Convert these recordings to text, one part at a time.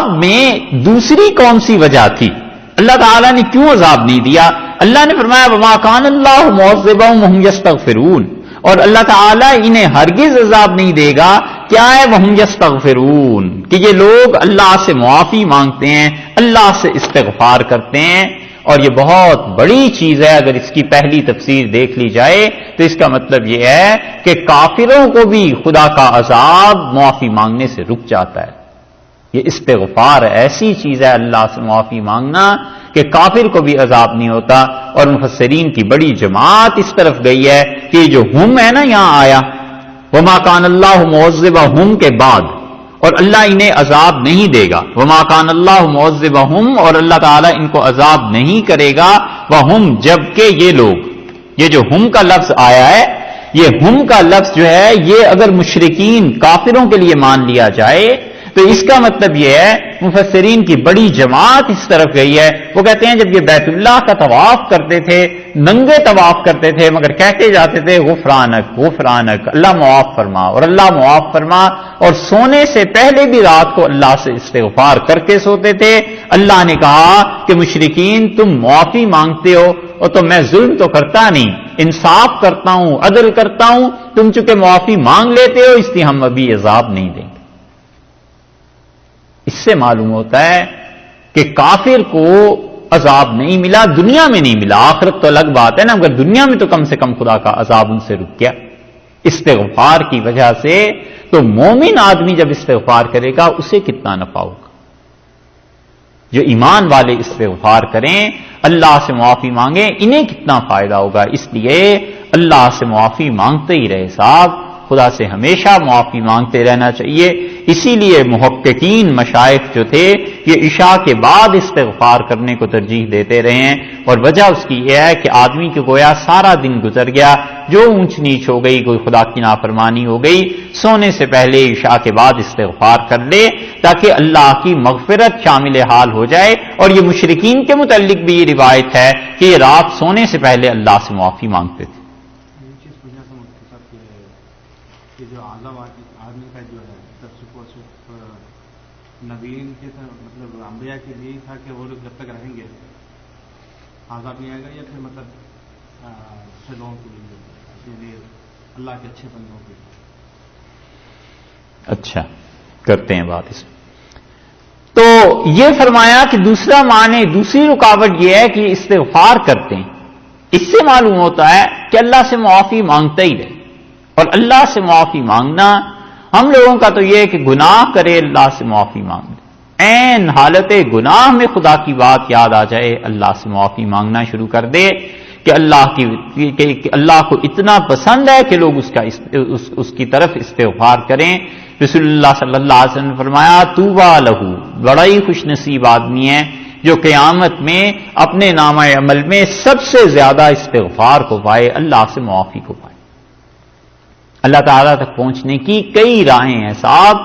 عذاب میں دوسری کون سی وجہ تھی؟ اللہ تعالیٰ نے کیوں عذاب نہیں دیا؟ اللہ نے فرمایا وما کان اللہ معذبہم وہم یستغفرون، اور اللہ تعالیٰ انہیں ہرگز عذاب نہیں دے گا، کیا ہے وہم یستغفرون، کہ یہ لوگ اللہ سے معافی مانگتے ہیں، اللہ سے استغفار کرتے ہیں. اور یہ بہت بڑی چیز ہے. اگر اس کی پہلی تفسیر دیکھ لی جائے تو اس کا مطلب یہ ہے کہ کافروں کو بھی خدا کا عذاب معافی مانگنے سے رک جاتا ہے. یہ استغفار ایسی چیز ہے، اللہ سے معافی مانگنا، کہ کافر کو بھی عذاب نہیں ہوتا. اور مفسرین کی بڑی جماعت اس طرف گئی ہے کہ جو ہم ہے نا یہاں آیا وما کان اللہ معذبہم کے بعد، اور اللہ انہیں عذاب نہیں دے گا. وما کان اللہ معذبہم، اور اللہ تعالیٰ ان کو عذاب نہیں کرے گا. وہم، جبکہ یہ لوگ، یہ جو ہم کا لفظ آیا ہے، یہ ہم کا لفظ جو ہے یہ اگر مشرکین کافروں کے لیے مان لیا جائے تو اس کا مطلب یہ ہے، مفسرین کی بڑی جماعت اس طرف گئی ہے، وہ کہتے ہیں جب یہ بیت اللہ کا طواف کرتے تھے، ننگے طواف کرتے تھے، مگر کہتے جاتے تھے غفرانک غفرانک، اللہ معاف فرما اور اللہ معاف فرما، اور سونے سے پہلے بھی رات کو اللہ سے استغفار کر کے سوتے تھے. اللہ نے کہا کہ مشرکین تم معافی مانگتے ہو، اور تو میں ظلم تو کرتا نہیں، انصاف کرتا ہوں، عدل کرتا ہوں، تم چونکہ معافی مانگ لیتے ہو اس لیے ہم ابھی عذاب نہیں دیں گے. اس سے معلوم ہوتا ہے کہ کافر کو عذاب نہیں ملا، دنیا میں نہیں ملا، آخرت تو الگ بات ہے نا، مگر دنیا میں تو کم سے کم خدا کا عذاب ان سے رک گیا استغفار کی وجہ سے. تو مومن آدمی جب استغفار کرے گا اسے کتنا نفع ہوگا. جو ایمان والے استغفار کریں، اللہ سے معافی مانگیں، انہیں کتنا فائدہ ہوگا. اس لیے اللہ سے معافی مانگتے ہی رہے صاحب، خدا سے ہمیشہ معافی مانگتے رہنا چاہیے. اسی لیے محققین مشائخ جو تھے یہ عشاء کے بعد استغفار کرنے کو ترجیح دیتے رہے ہیں، اور وجہ اس کی یہ ہے کہ آدمی کے گویا سارا دن گزر گیا، جو اونچ نیچ ہو گئی، کوئی خدا کی نافرمانی ہو گئی، سونے سے پہلے عشاء کے بعد استغفار کر لے تاکہ اللہ کی مغفرت شامل حال ہو جائے. اور یہ مشرکین کے متعلق بھی یہ روایت ہے کہ یہ رات سونے سے پہلے اللہ سے معافی مانگتے تھے. کہ جو اعظم آدمی کا جو ہے نبیین کے مطلب انبیاء کے لیے تھا کہ وہ لوگ جب تک رہیں گے عذاب نہیں آئے گا، یا پھر مطلب اچھے لوگوں کے لیے اللہ کے اچھے بندوں کے لیے. اچھا کرتے ہیں بات اس میں. تو یہ فرمایا کہ دوسرا معنی، دوسری رکاوٹ یہ ہے کہ استغفار کرتے ہیں. اس سے معلوم ہوتا ہے کہ اللہ سے معافی مانگتا ہی رہے. اور اللہ سے معافی مانگنا، ہم لوگوں کا تو یہ ہے کہ گناہ کرے اللہ سے معافی مانگ لے، عین حالت گناہ میں خدا کی بات یاد آ جائے اللہ سے معافی مانگنا شروع کر دے کہ اللہ کو اتنا پسند ہے کہ لوگ اس کی طرف استغفار کریں. رسول اللہ صلی اللہ علیہ وسلم نے فرمایا طوبیٰ لہو، بڑا ہی خوش نصیب آدمی ہے جو قیامت میں اپنے نامہ عمل میں سب سے زیادہ استغفار کو پائے، اللہ سے معافی کو پائے. اللہ تعالیٰ تک پہنچنے کی کئی راہیں ہیں صاحب.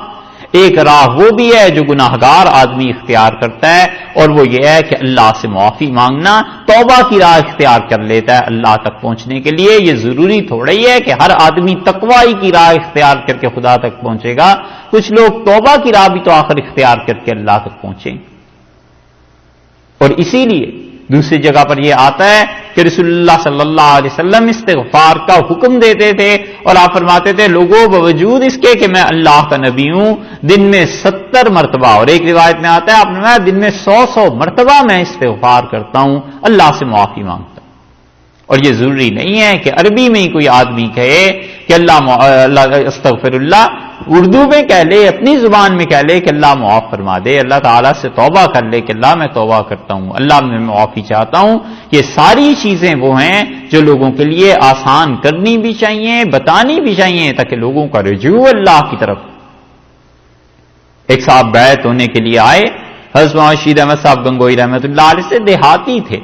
ایک راہ وہ بھی ہے جو گناہگار آدمی اختیار کرتا ہے، اور وہ یہ ہے کہ اللہ سے معافی مانگنا، توبہ کی راہ اختیار کر لیتا ہے اللہ تک پہنچنے کے لیے. یہ ضروری تھوڑا ہی ہے کہ ہر آدمی تقوی کی راہ اختیار کر کے خدا تک پہنچے گا. کچھ لوگ توبہ کی راہ بھی تو آخر اختیار کر کے اللہ تک پہنچیں. اور اسی لیے دوسری جگہ پر یہ آتا ہے کہ رسول اللہ صلی اللہ علیہ وسلم استغفار کا حکم دیتے تھے، اور آپ فرماتے تھے لوگوں باوجود اس کے کہ میں اللہ کا نبی ہوں، دن میں 70 مرتبہ، اور ایک روایت میں آتا ہے آپ نے دن میں 100 مرتبہ میں استغفار کرتا ہوں، اللہ سے معافی مانگتا ہوں. اور یہ ضروری نہیں ہے کہ عربی میں ہی کوئی آدمی کہے کہ اللہ استغفر اللہ، اردو میں کہہ لے، اپنی زبان میں کہہ لے کہ اللہ معاف فرما دے، اللہ تعالیٰ سے توبہ کر لے کہ اللہ میں توبہ کرتا ہوں، اللہ میں معافی چاہتا ہوں. یہ ساری چیزیں وہ ہیں جو لوگوں کے لیے آسان کرنی بھی چاہیے، بتانی بھی چاہیے، تاکہ لوگوں کا رجوع اللہ کی طرف. ایک صاحب بیعت ہونے کے لیے آئے، حضرت رشید احمد صاحب گنگوئی رحمۃ اللہ علیہ سے، دیہاتی تھے.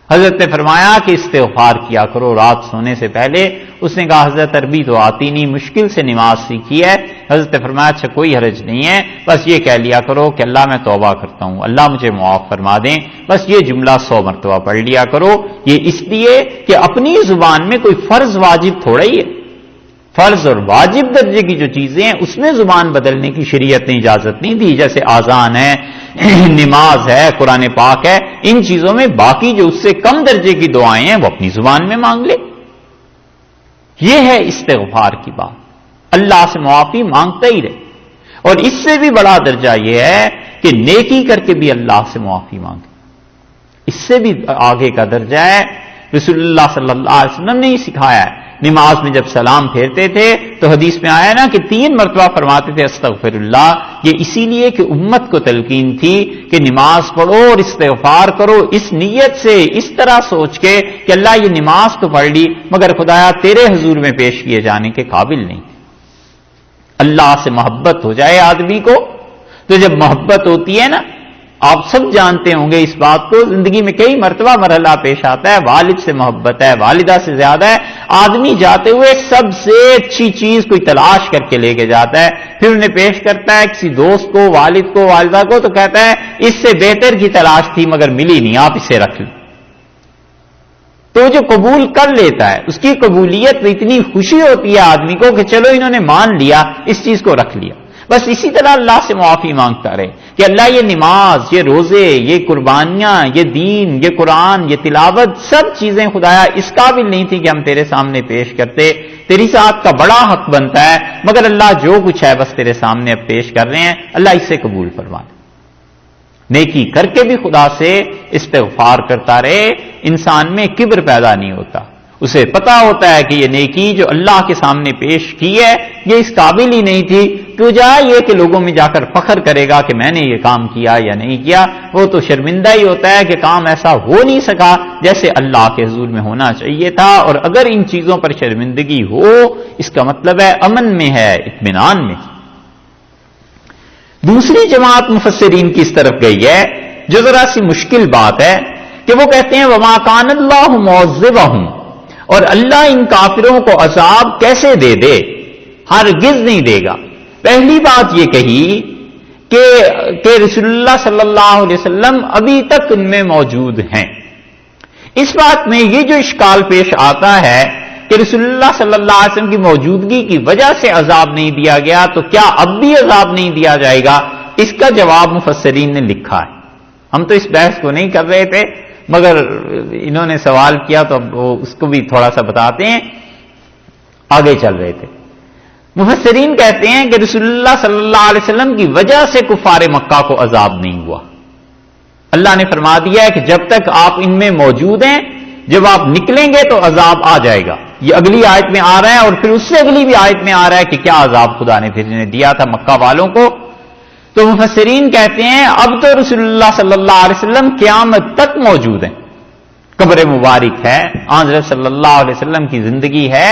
حضرت نے فرمایا کہ استغفار کیا کرو رات سونے سے پہلے. اس نے کہا حضرت عربی تو آتی نہیں، مشکل سے نماز سیکھی ہے. حضرت نے فرمایا اچھا کوئی حرج نہیں ہے، بس یہ کہہ لیا کرو کہ اللہ میں توبہ کرتا ہوں، اللہ مجھے معاف فرما دیں، بس یہ جملہ 100 مرتبہ پڑھ لیا کرو. یہ اس لیے کہ اپنی زبان میں کوئی فرض واجب تھوڑا ہی ہے، فرض اور واجب درجے کی جو چیزیں ہیں اس میں زبان بدلنے کی شریعت نے اجازت نہیں دی، جیسے آذان ہے، نماز ہے، قرآن پاک ہے، ان چیزوں میں باقی جو اس سے کم درجے کی دعائیں ہیں وہ اپنی زبان میں مانگ لے. یہ ہے استغفار کی بات، اللہ سے معافی مانگتا ہی رہے. اور اس سے بھی بڑا درجہ یہ ہے کہ نیکی کر کے بھی اللہ سے معافی مانگے، اس سے بھی آگے کا درجہ ہے. رسول اللہ صلی اللہ علیہ وسلم نے ہی سکھایا ہے. نماز میں جب سلام پھیرتے تھے تو حدیث میں آیا نا کہ 3 مرتبہ فرماتے تھے استغفر اللہ. یہ اسی لیے کہ امت کو تلقین تھی کہ نماز پڑھو اور استغفار کرو اس نیت سے، اس طرح سوچ کے کہ اللہ یہ نماز تو پڑھ لی مگر خدایا تیرے حضور میں پیش کیے جانے کے قابل نہیں. اللہ سے محبت ہو جائے آدمی کو، تو جب محبت ہوتی ہے نا، آپ سب جانتے ہوں گے اس بات کو، زندگی میں کئی مرتبہ مرحلہ پیش آتا ہے، والد سے محبت ہے، والدہ سے زیادہ ہے، آدمی جاتے ہوئے سب سے اچھی چیز کوئی تلاش کر کے لے کے جاتا ہے، پھر انہیں پیش کرتا ہے کسی دوست کو، والد کو، والدہ کو، تو کہتا ہے اس سے بہتر کی تلاش تھی مگر ملی نہیں، آپ اسے رکھ لیں. تو جو قبول کر لیتا ہے اس کی قبولیت میں اتنی خوشی ہوتی ہے آدمی کو کہ چلو انہوں نے مان لیا، اس چیز کو رکھ لیا. بس اسی طرح اللہ سے معافی مانگتا رہے کہ اللہ یہ نماز، یہ روزے، یہ قربانیاں، یہ دین، یہ قرآن، یہ تلاوت، سب چیزیں خدایا اس قابل نہیں تھی کہ ہم تیرے سامنے پیش کرتے، تیری ذات کا بڑا حق بنتا ہے، مگر اللہ جو کچھ ہے بس تیرے سامنے اب پیش کر رہے ہیں، اللہ اسے قبول فرما لے. نیکی کر کے بھی خدا سے استغفار کرتا رہے، انسان میں کبر پیدا نہیں ہوتا. اسے پتا ہوتا ہے کہ یہ نیکی جو اللہ کے سامنے پیش کی ہے یہ اس قابل ہی نہیں تھی، تو جائے یہ کہ لوگوں میں جا کر فخر کرے گا کہ میں نے یہ کام کیا یا نہیں کیا، وہ تو شرمندہ ہی ہوتا ہے کہ کام ایسا ہو نہیں سکا جیسے اللہ کے حضور میں ہونا چاہیے تھا. اور اگر ان چیزوں پر شرمندگی ہو اس کا مطلب ہے امن میں ہے، اطمینان میں. دوسری جماعت مفسرین کی اس طرف گئی ہے جو ذرا سی مشکل بات ہے کہ وہ کہتے ہیں وما کان اللہ معذبہم، اور اللہ ان کافروں کو عذاب کیسے دے دے، ہرگز نہیں دے گا. پہلی بات یہ کہی کہ رسول اللہ صلی اللہ علیہ وسلم ابھی تک ان میں موجود ہیں. اس بات میں یہ جو اشکال پیش آتا ہے کہ رسول اللہ صلی اللہ علیہ وسلم کی موجودگی کی وجہ سے عذاب نہیں دیا گیا تو کیا اب بھی عذاب نہیں دیا جائے گا، اس کا جواب مفسرین نے لکھا ہے. ہم تو اس بحث کو نہیں کر رہے تھے مگر انہوں نے سوال کیا تو اب اس کو بھی تھوڑا سا بتاتے ہیں، آگے چل رہے تھے. مفسرین کہتے ہیں کہ رسول اللہ صلی اللہ علیہ وسلم کی وجہ سے کفار مکہ کو عذاب نہیں ہوا. اللہ نے فرما دیا ہے کہ جب تک آپ ان میں موجود ہیں، جب آپ نکلیں گے تو عذاب آ جائے گا. یہ اگلی آیت میں آ رہا ہے اور پھر اس سے اگلی بھی آیت میں آ رہا ہے کہ کیا عذاب خدا نے پھر دیا تھا مکہ والوں کو. تو مفسرین کہتے ہیں اب تو رسول اللہ صلی اللہ علیہ وسلم قیامت تک موجود ہیں، قبر مبارک ہے، حضرت صلی اللہ علیہ وسلم کی زندگی ہے،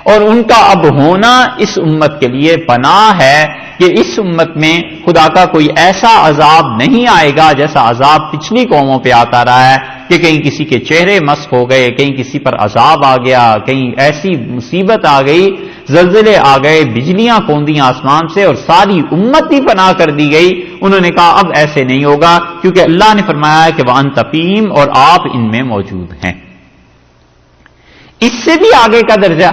اور ان کا اب ہونا اس امت کے لیے پناہ ہے کہ اس امت میں خدا کا کوئی ایسا عذاب نہیں آئے گا جیسا عذاب پچھلی قوموں پہ آتا رہا ہے کہ کہیں کسی کے چہرے مسخ ہو گئے، کہیں کسی پر عذاب آ گیا، کہیں ایسی مصیبت آ گئی، زلزلے آ گئے، بجلیاں کوندیں آسمان سے اور ساری امت ہی پناہ کر دی گئی. انہوں نے کہا اب ایسے نہیں ہوگا کیونکہ اللہ نے فرمایا ہے کہ وَأَنْتَ فِيهِمْ، اور آپ ان میں موجود ہیں. اس سے بھی آگے کا درجہ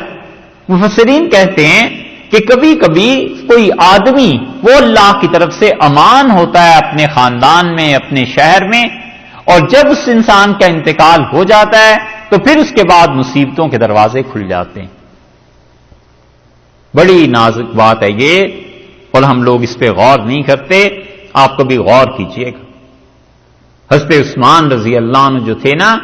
مفسرین کہتے ہیں کہ کبھی کبھی کوئی آدمی وہ اللہ کی طرف سے امان ہوتا ہے اپنے خاندان میں، اپنے شہر میں، اور جب اس انسان کا انتقال ہو جاتا ہے تو پھر اس کے بعد مصیبتوں کے دروازے کھل جاتے ہیں. بڑی نازک بات ہے یہ اور ہم لوگ اس پہ غور نہیں کرتے. آپ کبھی غور کیجئے گا. حضرت عثمان رضی اللہ عنہ جو تھے نا،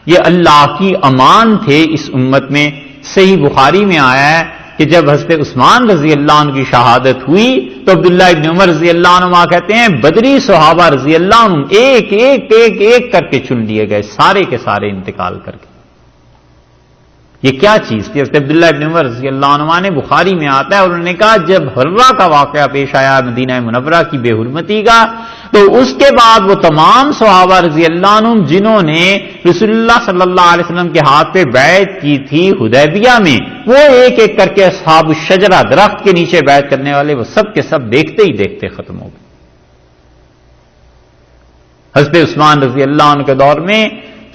یہ اللہ کی امان تھے اس امت میں. صحیح بخاری میں آیا ہے کہ جب حضرت عثمان رضی اللہ عنہ کی شہادت ہوئی تو عبداللہ ابن عمر رضی اللہ عنہ کہتے ہیں بدری صحابہ رضی اللہ عنہ ایک ایک ایک ایک کر کے چن لیے گئے، سارے کے سارے انتقال کر کے. یہ کیا چیز تھی؟ حضرت عبداللہ ابن عمر رضی اللہ عنہ نے، بخاری میں آتا ہے، اور انہوں نے کہا جب ہررہ کا واقعہ پیش آیا مدینہ منورہ کی بے حرمتی کا، تو اس کے بعد وہ تمام صحابہ رضی اللہ عنہ جنہوں نے رسول اللہ صلی اللہ علیہ وسلم کے ہاتھ پہ بیعت کی تھی حدیبیہ میں، وہ ایک ایک کر کے اصحاب الشجرہ، درخت کے نیچے بیعت کرنے والے، وہ سب کے سب دیکھتے ہی دیکھتے ختم ہو گئے. حضرت عثمان رضی اللہ عنہ کے دور میں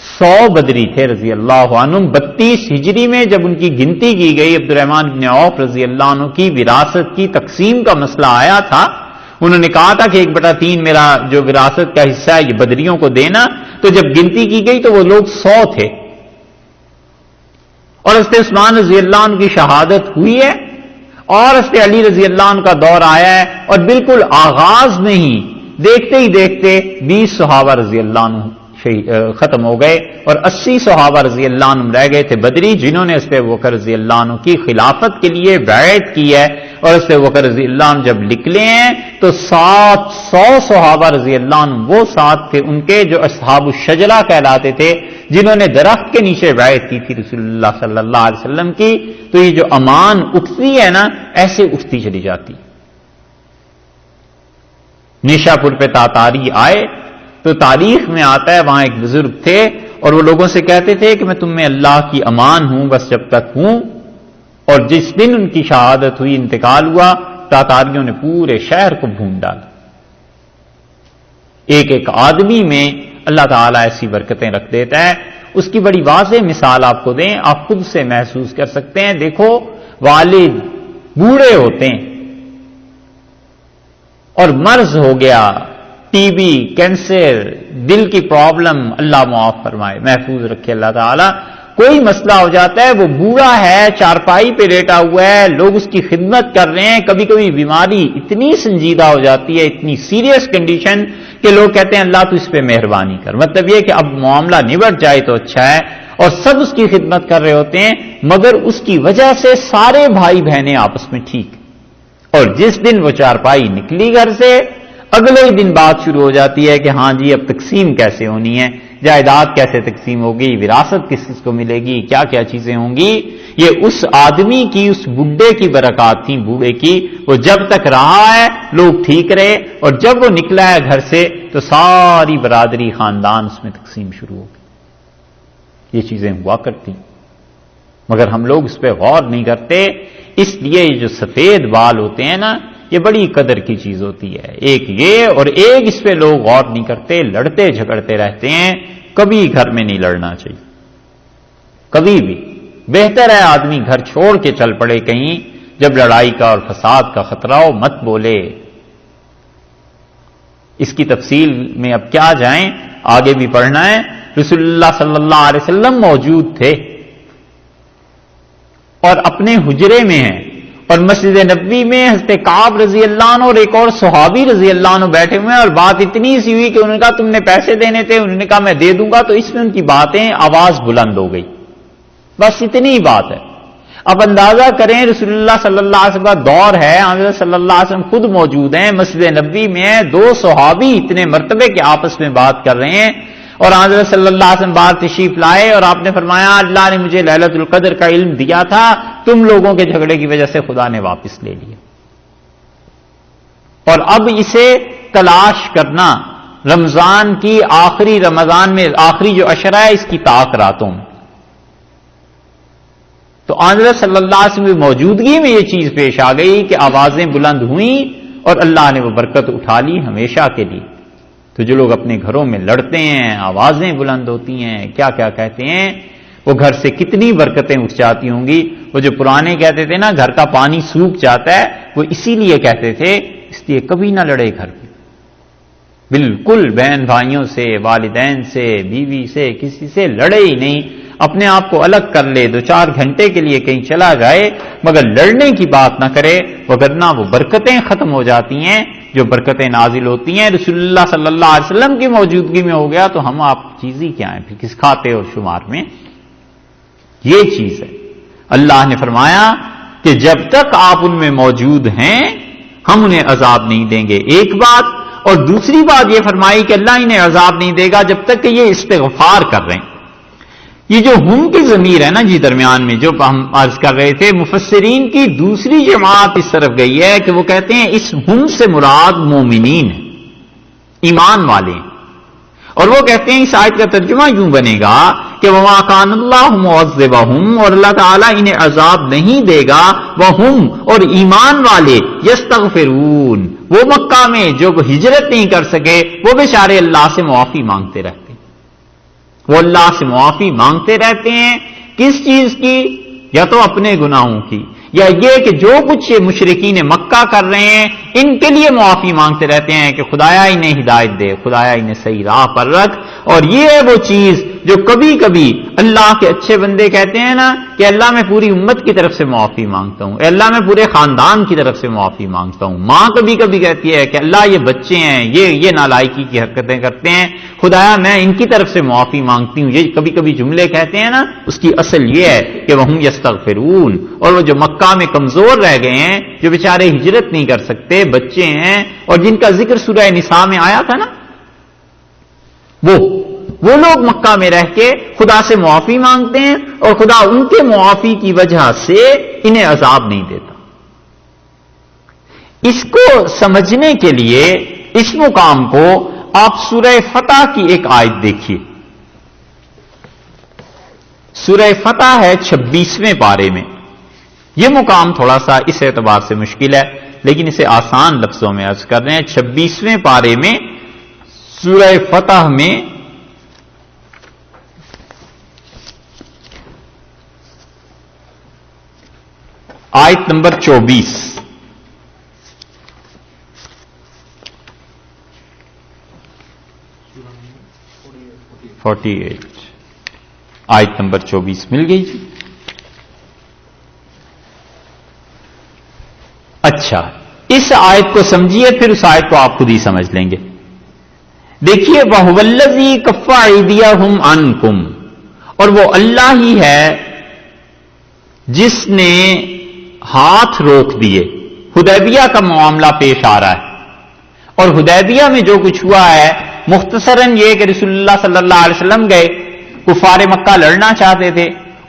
100 بدری تھے رضی اللہ عنہ. 32 ہجری میں جب ان کی گنتی کی گئی، عبد الرحمن بن عوف رضی اللہ عنہ کی وراثت کی تقسیم کا مسئلہ آیا تھا. انہوں نے کہا تھا کہ 1/3 میرا جو وراثت کا حصہ ہے یہ بدریوں کو دینا. تو جب گنتی کی گئی تو وہ لوگ 100 تھے، اور حضرت عثمان رضی اللہ عنہ کی شہادت ہوئی ہے، اور حضرت علی رضی اللہ عنہ کا دور آیا ہے، اور بالکل آغاز میں ہی دیکھتے ہی دیکھتے 20 صحابہ رضی اللہ عنہ ختم ہو گئے، اور 80 صحابہ رضی اللہ عنہ رہ گئے تھے بدری، جنہوں نے حضرت ابوبکر رضی اللہ عنہ کی خلافت کے لیے بیعت کی ہے. اور حضرت ابوبکر رضی اللہ عنہ جب نکلے ہیں تو 700 صحابہ رضی اللہ عنہ وہ ساتھ تھے ان کے جو اصحاب الشجرہ کہلاتے تھے، جنہوں نے درخت کے نیچے بیعت کی تھی رسول اللہ صلی اللہ علیہ وسلم کی. تو یہ جو امان اٹھتی ہے نا، ایسے اٹھتی چلی جاتی. نیشا پور پہ تاتاری آئے تو تاریخ میں آتا ہے وہاں ایک بزرگ تھے، اور وہ لوگوں سے کہتے تھے کہ میں تم میں اللہ کی امان ہوں بس جب تک ہوں. اور جس دن ان کی شہادت ہوئی، انتقال ہوا، تاتاریوں نے پورے شہر کو بھون ڈالا. ایک ایک آدمی میں اللہ تعالیٰ ایسی برکتیں رکھ دیتا ہے. اس کی بڑی واضح مثال آپ کو دیں، آپ خود سے محسوس کر سکتے ہیں. دیکھو، والد بوڑھے ہوتے ہیں اور مرض ہو گیا، ٹی بی، کینسر، دل کی پرابلم، اللہ معاف فرمائے، محفوظ رکھے اللہ تعالیٰ. کوئی مسئلہ ہو جاتا ہے، وہ بوڑھا ہے، چارپائی پہ لیٹا ہوا ہے، لوگ اس کی خدمت کر رہے ہیں. کبھی کبھی بیماری اتنی سنجیدہ ہو جاتی ہے، اتنی سیریس کنڈیشن کہ لوگ کہتے ہیں اللہ تو اس پہ مہربانی کر. مطلب یہ کہ اب معاملہ نبٹ جائے تو اچھا ہے، اور سب اس کی خدمت کر رہے ہوتے ہیں، مگر اس کی وجہ سے سارے بھائی بہنیں آپس میں ٹھیک. اور جس دن وہ چارپائی نکلی گھر سے، اگلے ہی دن بات شروع ہو جاتی ہے کہ ہاں جی اب تقسیم کیسے ہونی ہے، جائیداد کیسے تقسیم ہوگی، وراثت کس کس کو ملے گی، کیا کیا چیزیں ہوں گی. یہ اس آدمی کی، اس بڈھے کی برکات تھیں، بوڑھے کی. وہ جب تک رہا ہے لوگ ٹھیک رہے، اور جب وہ نکلا ہے گھر سے تو ساری برادری، خاندان اس میں تقسیم شروع ہو گئی. یہ چیزیں ہوا کرتی، مگر ہم لوگ اس پہ غور نہیں کرتے. اس لیے یہ جو سفید بال ہوتے ہیں نا، یہ بڑی قدر کی چیز ہوتی ہے. ایک یہ، اور ایک اس پہ لوگ غور نہیں کرتے، لڑتے جھگڑتے رہتے ہیں. کبھی گھر میں نہیں لڑنا چاہیے، کبھی بھی. بہتر ہے آدمی گھر چھوڑ کے چل پڑے کہیں، جب لڑائی کا اور فساد کا خطرہ ہو، مت بولے. اس کی تفصیل میں اب کیا جائیں، آگے بھی پڑھنا ہے. رسول اللہ صلی اللہ علیہ وسلم موجود تھے اور اپنے حجرے میں ہیں، اور مسجد نبوی میں حضرت کعب رضی اللہ عنہ اور ایک اور صحابی رضی اللہ عنہ بیٹھے ہوئے ہیں. اور بات اتنی سی ہوئی کہ انہوں نے کہا تم نے پیسے دینے تھے، انہوں نے کہا میں دے دوں گا. تو اس میں ان کی باتیں، آواز بلند ہو گئی. بس اتنی ہی بات ہے. اب اندازہ کریں رسول اللہ صلی اللہ علیہ وسلم کا دور ہے، حضرت صلی اللہ علیہ وسلم خود موجود ہیں، مسجد نبوی میں ہیں، 2 صحابی اتنے مرتبے کے آپس میں بات کر رہے ہیں. اور حضرت صلی اللہ علیہ وسلم باہر تشریف لائے، اور آپ نے فرمایا اللہ نے مجھے لیلۃ القدر کا علم دیا تھا، تم لوگوں کے جھگڑے کی وجہ سے خدا نے واپس لے لیا. اور اب اسے تلاش کرنا رمضان کی رمضان میں آخری جو عشرہ ہے اس کی طاق راتوں میں. تو حضرت صلی اللہ علیہ وسلم کی موجودگی میں یہ چیز پیش آ گئی کہ آوازیں بلند ہوئیں، اور اللہ نے وہ برکت اٹھا لی ہمیشہ کے لیے. تو جو لوگ اپنے گھروں میں لڑتے ہیں، آوازیں بلند ہوتی ہیں، کیا کیا کہتے ہیں، وہ گھر سے کتنی برکتیں اٹھ جاتی ہوں گی. وہ جو پرانے کہتے تھے نا گھر کا پانی سوکھ جاتا ہے، وہ اسی لیے کہتے تھے، اس لیے کبھی نہ لڑے گھر میں. بالکل بہن بھائیوں سے، والدین سے، بیوی سے، کسی سے لڑے ہی نہیں. اپنے آپ کو الگ کر لے، 2-4 گھنٹے کے لیے کہیں چلا جائے، مگر لڑنے کی بات نہ کرے، وگرنہ وہ برکتیں ختم ہو جاتی ہیں جو برکتیں نازل ہوتی ہیں. رسول اللہ صلی اللہ علیہ وسلم کی موجودگی میں ہو گیا تو ہم آپ چیز ہی کیا ہیں پھر، کس کھاتے اور شمار میں. یہ چیز ہے. اللہ نے فرمایا کہ جب تک آپ ان میں موجود ہیں ہم انہیں عذاب نہیں دیں گے، ایک بات. اور دوسری بات یہ فرمائی کہ اللہ انہیں عذاب نہیں دے گا جب تک کہ یہ استغفار کر رہے ہیں. یہ جو ہم کی ضمیر ہے نا جی درمیان میں، جو ہم عرض کر رہے تھے، مفسرین کی دوسری جماعت اس طرف گئی ہے کہ وہ کہتے ہیں اس ہم سے مراد مومنین ہے، ایمان والے ہیں. اور وہ کہتے ہیں اس آیت کا ترجمہ یوں بنے گا کہ وَمَا كَانَ اللَّهُ مُعَذِّبَهُمْ، اور اللہ تعالیٰ انہیں عذاب نہیں دے گا، وَهُمْ، اور ایمان والے، يَسْتَغْفِرُونَ، وہ مکہ میں جو ہجرت نہیں کر سکے وہ بیچارے اللہ سے معافی مانگتے رہتے. وہ اللہ سے معافی مانگتے رہتے ہیں. کس چیز کی؟ یا تو اپنے گناہوں کی، یا یہ کہ جو کچھ یہ مشرکین مکہ کر رہے ہیں ان کے لیے معافی مانگتے رہتے ہیں کہ خدایا انہیں ہدایت دے، خدایا انہیں صحیح راہ پر رکھ. اور یہ ہے وہ چیز جو کبھی کبھی اللہ کے اچھے بندے کہتے ہیں نا کہ اللہ میں پوری امت کی طرف سے معافی مانگتا ہوں، اے اللہ میں پورے خاندان کی طرف سے معافی مانگتا ہوں. ماں کبھی کبھی کہتی ہے کہ اللہ یہ بچے ہیں، یہ نالائکی کی حرکتیں کرتے ہیں، خدایا میں ان کی طرف سے معافی مانگتی ہوں. یہ کبھی کبھی جملے کہتے ہیں نا، اس کی اصل یہ ہے کہ وہم یستغفرون، اور وہ جو مکہ میں کمزور رہ گئے ہیں، جو بیچارے ہجرت نہیں کر سکتے، بچے ہیں، اور جن کا ذکر سورہ نساء میں آیا تھا نا، وہ لوگ مکہ میں رہ کے خدا سے معافی مانگتے ہیں اور خدا ان کے معافی کی وجہ سے انہیں عذاب نہیں دیتا. اس کو سمجھنے کے لیے اس مقام کو آپ سورہ فتح کی ایک آیت دیکھیے. سورہ فتح ہے 26ویں پارے میں. یہ مقام تھوڑا سا اس اعتبار سے مشکل ہے لیکن اسے آسان لفظوں میں عرض کر رہے ہیں. 26ویں پارے میں سورہ فتح میں آیت نمبر 24. آیت نمبر 24 مل گئی جی. اچھا، اس آیت کو سمجھیے پھر اس آیت کو آپ خود ہی سمجھ لیں گے. دیکھیے وَهُوَ الَّذِي كَفَّ أَيْدِيَهُمْ عَنْكُمْ، اور وہ اللہ ہی ہے جس نے ہاتھ روک دیے. حدیبیہ کا معاملہ پیش آ رہا ہے اور حدیبیہ میں جو کچھ ہوا ہے مختصراً یہ کہ رسول اللہ صلی اللہ علیہ وسلم گئے، کفار مکہ لڑنا چاہتے تھے،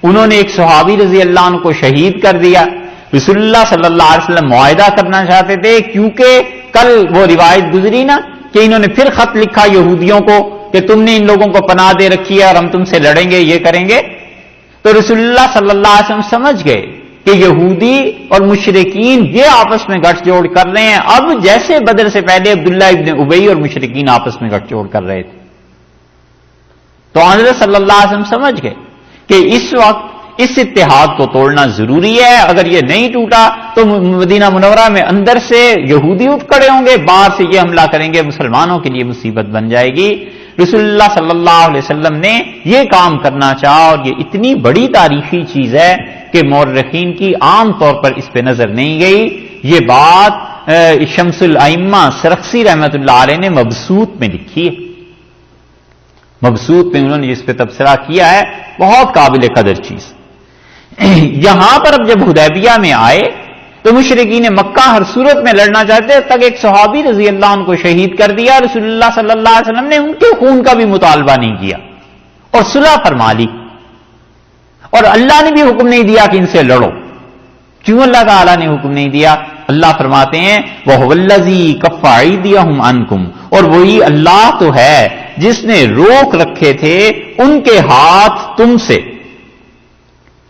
انہوں نے ایک صحابی رضی اللہ عنہ کو شہید کر دیا. رسول اللہ صلی اللہ علیہ وسلم معاہدہ کرنا چاہتے تھے کیونکہ کل وہ روایت گزری نا کہ انہوں نے پھر خط لکھا یہودیوں کو کہ تم نے ان لوگوں کو پناہ دے رکھی ہے اور ہم تم سے لڑیں گے، یہ کریں گے. تو رسول اللہ صلی اللہ علیہ وسلم سمجھ گئے کہ یہودی اور مشرکین یہ آپس میں گٹھ جوڑ کر رہے ہیں، اب جیسے بدر سے پہلے عبداللہ ابن ابی اور مشرکین آپس میں گٹھ جوڑ کر رہے تھے. تو حضرت صلی اللہ علیہ وسلم سمجھ گئے کہ اس وقت اس اتحاد کو توڑنا ضروری ہے. اگر یہ نہیں ٹوٹا تو مدینہ منورہ میں اندر سے یہودی اٹھ کھڑے ہوں گے، باہر سے یہ حملہ کریں گے، مسلمانوں کے لیے مصیبت بن جائے گی. رسول اللہ صلی اللہ علیہ وسلم نے یہ کام کرنا چاہا اور یہ اتنی بڑی تاریخی چیز ہے کہ مورخین کی عام طور پر اس پہ نظر نہیں گئی. یہ بات شمس الائمہ سرخسی رحمت اللہ علیہ نے مبسوط میں لکھی ہے. مبسوط میں انہوں نے جس پہ تبصرہ کیا ہے، بہت قابل قدر چیز. یہاں پر اب جب حدیبیہ میں آئے تو مشرکین مکہ ہر صورت میں لڑنا چاہتے تک ایک صحابی رضی اللہ عنہ کو شہید کر دیا. رسول اللہ صلی اللہ علیہ وسلم نے ان کے خون کا بھی مطالبہ نہیں کیا اور صلح فرما لی. اور اللہ نے بھی حکم نہیں دیا کہ ان سے لڑو. کیوں اللہ تعالیٰ نے حکم نہیں دیا؟ اللہ فرماتے ہیں وَهُوَ الَّذِي كَفَّ أَيْدِيَهُمْ عَنْكُمْ، اور وہی اللہ تو ہے جس نے روک رکھے تھے ان کے ہاتھ تم سے.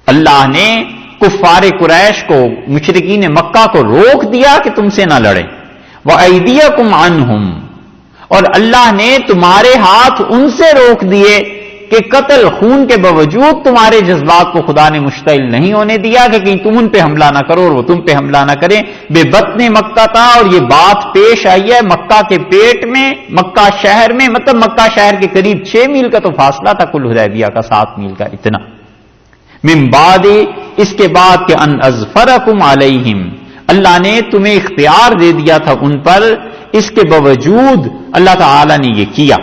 اللہ نے کفار قریش کو، مشرکین مکہ کو روک دیا کہ تم سے نہ لڑیں. وَأَيْدِيَكُمْ عَنْهُمْ، اور اللہ نے تمہارے ہاتھ ان سے روک دیے کہ قتل خون کے باوجود تمہارے جذبات کو خدا نے مشتعل نہیں ہونے دیا کہ کہیں تم ان پہ حملہ نہ کرو اور وہ تم پہ حملہ نہ کریں. بے بطن مکہ تھا اور یہ بات پیش آئی ہے مکہ کے پیٹ میں، مکہ شہر میں، مطلب مکہ شہر کے قریب 6 میل کا تو فاصلہ تھا کل حدیبیہ کا 7 میل کا اتنا. من بعد، اس کے بعد کہ ان اظفرکم علیہم، اللہ نے تمہیں اختیار دے دیا تھا ان پر، اس کے باوجود اللہ تعالی نے یہ کیا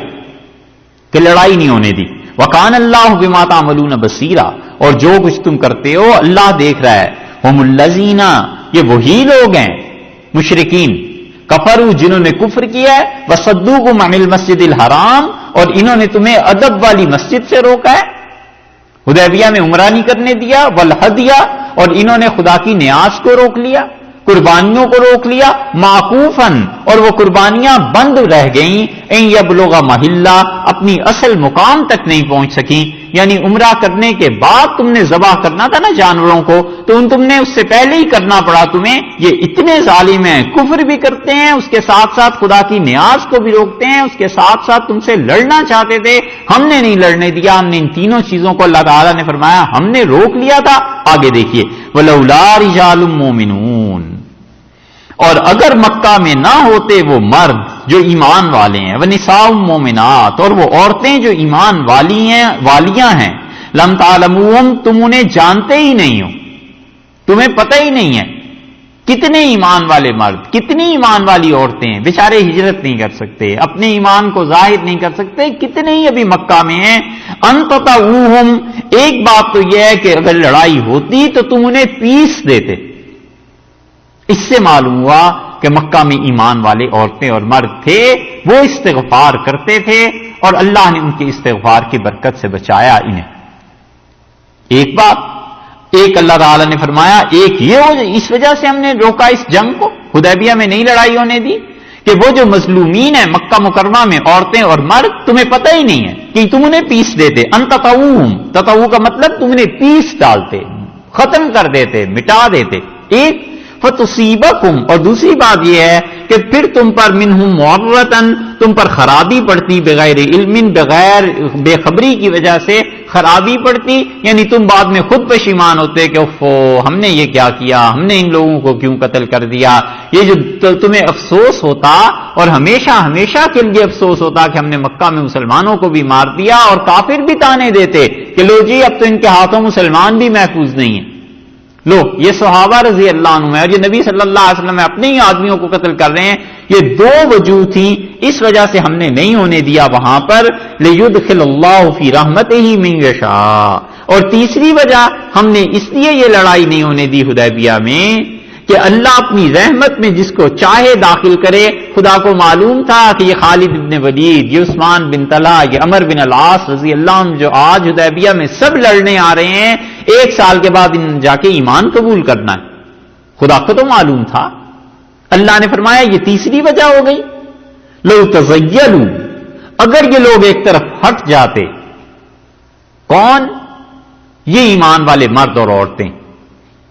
کہ لڑائی نہیں ہونے دی. وکان اللہ بما تعملون بصیرا، اور جو کچھ تم کرتے ہو اللہ دیکھ رہا ہے. ہم الذین، یہ وہی لوگ ہیں مشرکین، کفروا جنہوں نے کفر کیا ہے، وصدوکم عن المسجد الحرام، اور انہوں نے تمہیں ادب والی مسجد سے روکا ہے، حدیبیہ میں عمرہ نہیں کرنے دیا، والہدیہ، اور انہوں نے خدا کی نیاز کو روک لیا، قربانیوں کو روک لیا، معکوفاً، اور وہ قربانیاں بند رہ گئیں، ان یبلغ محلہ، اپنی اصل مقام تک نہیں پہنچ سکیں، یعنی عمرہ کرنے کے بعد تم نے ذبح کرنا تھا نا جانوروں کو، تو تم نے اس سے پہلے ہی کرنا پڑا تمہیں. یہ اتنے ظالم ہیں، کفر بھی کرتے ہیں، اس کے ساتھ ساتھ خدا کی نیاز کو بھی روکتے ہیں، اس کے ساتھ ساتھ تم سے لڑنا چاہتے تھے، ہم نے نہیں لڑنے دیا. ہم نے ان تینوں چیزوں کو اللہ تعالیٰ نے فرمایا ہم نے روک لیا تھا. آگے دیکھیے وَلَوْلَا رِجَالٌ مُؤْمِنُونَ، اور اگر مکہ میں نہ ہوتے وہ مرد جو ایمان والے ہیں، وَنِسَاءٌ مُؤْمِنَاتٌ، اور وہ عورتیں جو ایمان والیاں ہیں، لَمْ تَعْلَمُوهُمْ، تم انہیں جانتے ہی نہیں ہو، تمہیں پتہ ہی نہیں ہے کتنے ایمان والے مرد، کتنی ایمان والی عورتیں ہیں، بیچارے ہجرت نہیں کر سکتے، اپنے ایمان کو ظاہر نہیں کر سکتے، کتنے ہی ابھی مکہ میں ہیں. أَن تَطَؤُوهُمْ، ایک بات تو یہ ہے کہ اگر لڑائی ہوتی تو تم انہیں پیس دیتے. اس سے معلوم ہوا کہ مکہ میں ایمان والے عورتیں اور مرد تھے، وہ استغفار کرتے تھے اور اللہ نے ان کے استغفار کی برکت سے بچایا انہیں. ایک بات، ایک اللہ تعالیٰ نے فرمایا ایک یہ اس وجہ سے ہم نے روکا اس جنگ کو، حدیبیہ میں نہیں لڑائی ہونے دی، کہ وہ جو مظلومین ہیں مکہ مکرمہ میں عورتیں اور مرد، تمہیں پتہ ہی نہیں ہے کہ تم انہیں پیس دیتے. ان تطوعہم، تطوع کا مطلب تم انہیں پیس ڈالتے، ختم کر دیتے، مٹا دیتے. ایک فتصیبکم، اور دوسری بات یہ ہے کہ پھر تم پر منہم معرتن، تم پر خرابی پڑتی، بغیر علم، بغیر بے خبری کی وجہ سے خرابی پڑتی، یعنی تم بعد میں خود پشیمان ہوتے کہ اوفو ہم نے یہ کیا کیا، ہم نے ان لوگوں کو کیوں قتل کر دیا. یہ جو تمہیں افسوس ہوتا اور ہمیشہ ہمیشہ کے لیے افسوس ہوتا کہ ہم نے مکہ میں مسلمانوں کو بھی مار دیا، اور کافر بھی تانے دیتے کہ لو جی اب تو ان کے ہاتھوں مسلمان بھی محفوظ نہیں ہیں. لو یہ صحابہ رضی اللہ عنہ اور یہ نبی صلی اللہ علیہ وسلم اپنے ہی آدمیوں کو قتل کر رہے ہیں. یہ دو وجوہ تھیں، اس وجہ سے ہم نے نہیں ہونے دیا وہاں پر. لِيُدْخِلَ اللَّهُ فِي رَحْمَتِهِ مِن يَشَاءُ، اور تیسری وجہ ہم نے اس لیے یہ لڑائی نہیں ہونے دی حدیبیہ میں کہ اللہ اپنی رحمت میں جس کو چاہے داخل کرے. خدا کو معلوم تھا کہ یہ خالد بن ولید، یہ عثمان بن طلحہ، یہ عمر بن العاص رضی اللہ عنہ جو آج حدیبیہ میں سب لڑنے آ رہے ہیں، ایک سال کے بعد ان جا کے ایمان قبول کرنا ہے. خدا کو تو معلوم تھا. اللہ نے فرمایا یہ تیسری وجہ ہو گئی. لو تزیلوا، اگر یہ لوگ ایک طرف ہٹ جاتے. کون؟ یہ ایمان والے مرد اور عورتیں،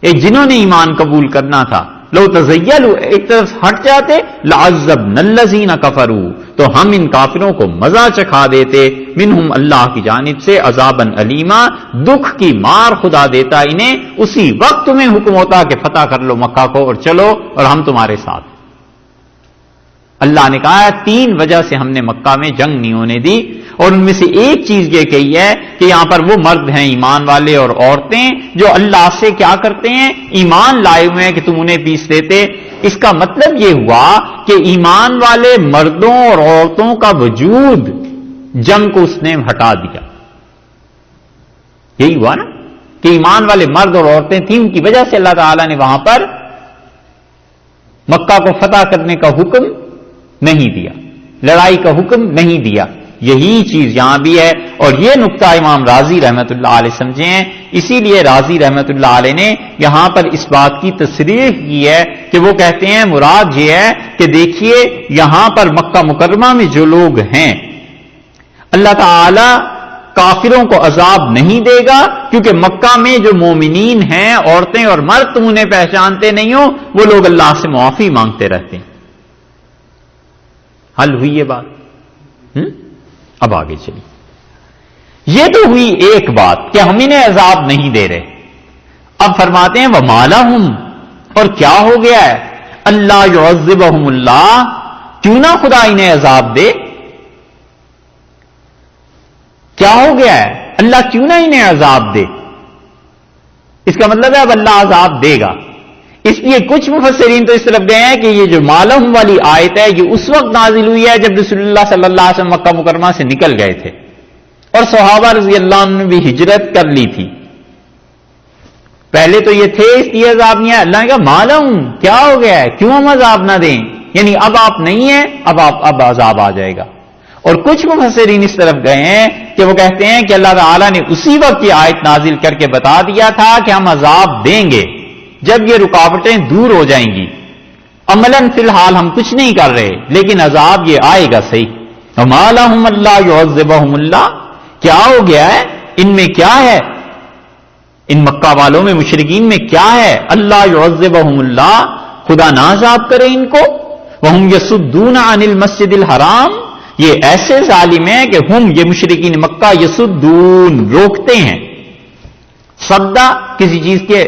جنہوں نے ایمان قبول کرنا تھا. لو تزیلوا، ایک طرف ہٹ جاتے. لعذبنا الذین کفروا، تو ہم ان کافروں کو مزہ چکھا دیتے. منہم، اللہ کی جانب سے، عذابا علیما، دکھ کی مار خدا دیتا انہیں. اسی وقت تمہیں حکم ہوتا کہ فتح کر لو مکہ کو اور چلو اور ہم تمہارے ساتھ. اللہ نے کہا تین وجہ سے ہم نے مکہ میں جنگ نہیں ہونے دی، اور ان میں سے ایک چیز یہ کہی ہے کہ یہاں پر وہ مرد ہیں ایمان والے اور عورتیں جو اللہ سے کیا کرتے ہیں، ایمان لائے ہوئے ہیں کہ تم انہیں پیس دیتے. اس کا مطلب یہ ہوا کہ ایمان والے مردوں اور عورتوں کا وجود جنگ کو اس نے ہٹا دیا. یہی ہوا نا کہ ایمان والے مرد اور عورتیں تھیں، ان کی وجہ سے اللہ تعالیٰ نے وہاں پر مکہ کو فتح کرنے کا حکم نہیں دیا، لڑائی کا حکم نہیں دیا. یہی چیز یہاں بھی ہے، اور یہ نقطہ امام راضی رحمت اللہ علیہ سمجھے ہیں. اسی لیے راضی رحمت اللہ علیہ نے یہاں پر اس بات کی تصریح کی ہے کہ وہ کہتے ہیں مراد یہ ہے کہ دیکھیے یہاں پر مکہ مکرمہ میں جو لوگ ہیں اللہ تعالی کافروں کو عذاب نہیں دے گا، کیونکہ مکہ میں جو مومنین ہیں عورتیں اور مرد تم انہیں پہچانتے نہیں ہو، وہ لوگ اللہ سے معافی مانگتے رہتے ہیں. حل ہوئی یہ بات؟ اب آگے چلی. یہ تو ہوئی ایک بات کہ ہم انہیں عذاب نہیں دے رہے. اب فرماتے ہیں وَمَا لَهُمْ، اور کیا ہو گیا ہے، اللہ يعذبهم اللہ، کیوں نہ خدا انہیں عذاب دے. کیا ہو گیا ہے، اللہ کیوں نہ انہیں عذاب دے. اس کا مطلب ہے اب اللہ عذاب دے گا. اس لیے کچھ مفسرین تو اس طرف گئے ہیں کہ یہ جو مالہم والی آیت ہے یہ اس وقت نازل ہوئی ہے جب رسول اللہ صلی اللہ علیہ وسلم مکہ مکرمہ سے نکل گئے تھے اور صحابہ رضی اللہ عنہ نے بھی ہجرت کر لی تھی. پہلے تو یہ تھے اس لیے عذاب نہیں ہے. اللہ نے کہا مالہم، کیا ہو گیا ہے، کیوں ہم عذاب نہ دیں، یعنی اب آپ نہیں ہیں، اب عذاب آ جائے گا. اور کچھ مفسرین اس طرف گئے ہیں کہ وہ کہتے ہیں کہ اللہ تعالیٰ نے اسی وقت یہ آیت نازل کر کے بتا دیا تھا کہ ہم عذاب دیں گے جب یہ رکاوٹیں دور ہو جائیں گی. عملاً فی الحال ہم کچھ نہیں کر رہے، لیکن عذاب یہ آئے گا صحیح. وَمَا لَهُمْ أَلَّا يُعَذِّبَهُمُ اللَّهُ، کیا ہو گیا ہے ان میں کیا ہے، ان مکہ والوں میں مشرکین میں کیا ہے، اللہ یعذبہم اللہ، خدا نہ عذاب کرے ان کو، وہم یصدون عن المسجد الحرام، یہ ایسے ظالم ہیں کہ ہم یہ مشرکین مکہ یصدون روکتے ہیں، صدا کسی چیز کے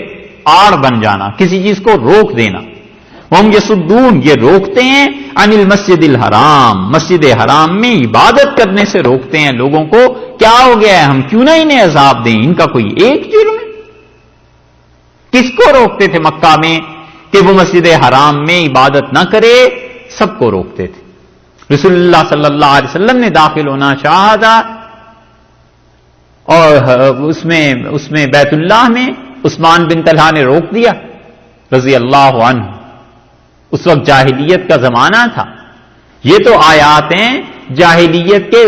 آڑ بن جانا، کسی چیز کو روک دینا، ہم یصدون یہ روکتے ہیں عن المسجد الحرام، مسجد حرام میں عبادت کرنے سے روکتے ہیں لوگوں کو، کیا ہو گیا ہے ہم کیوں نہ انہیں عذاب دیں، ان کا کوئی ایک جرم ہے؟ کس کو روکتے تھے مکہ میں کہ وہ مسجد حرام میں عبادت نہ کرے؟ سب کو روکتے تھے۔ رسول اللہ صلی اللہ علیہ وسلم نے داخل ہونا چاہا تھا اور اس میں بیت اللہ میں عثمان بن طلحہ نے روک دیا رضی اللہ عنہ، اس وقت جاہلیت کا زمانہ تھا۔ یہ تو آیات ہیں جاہلیت کے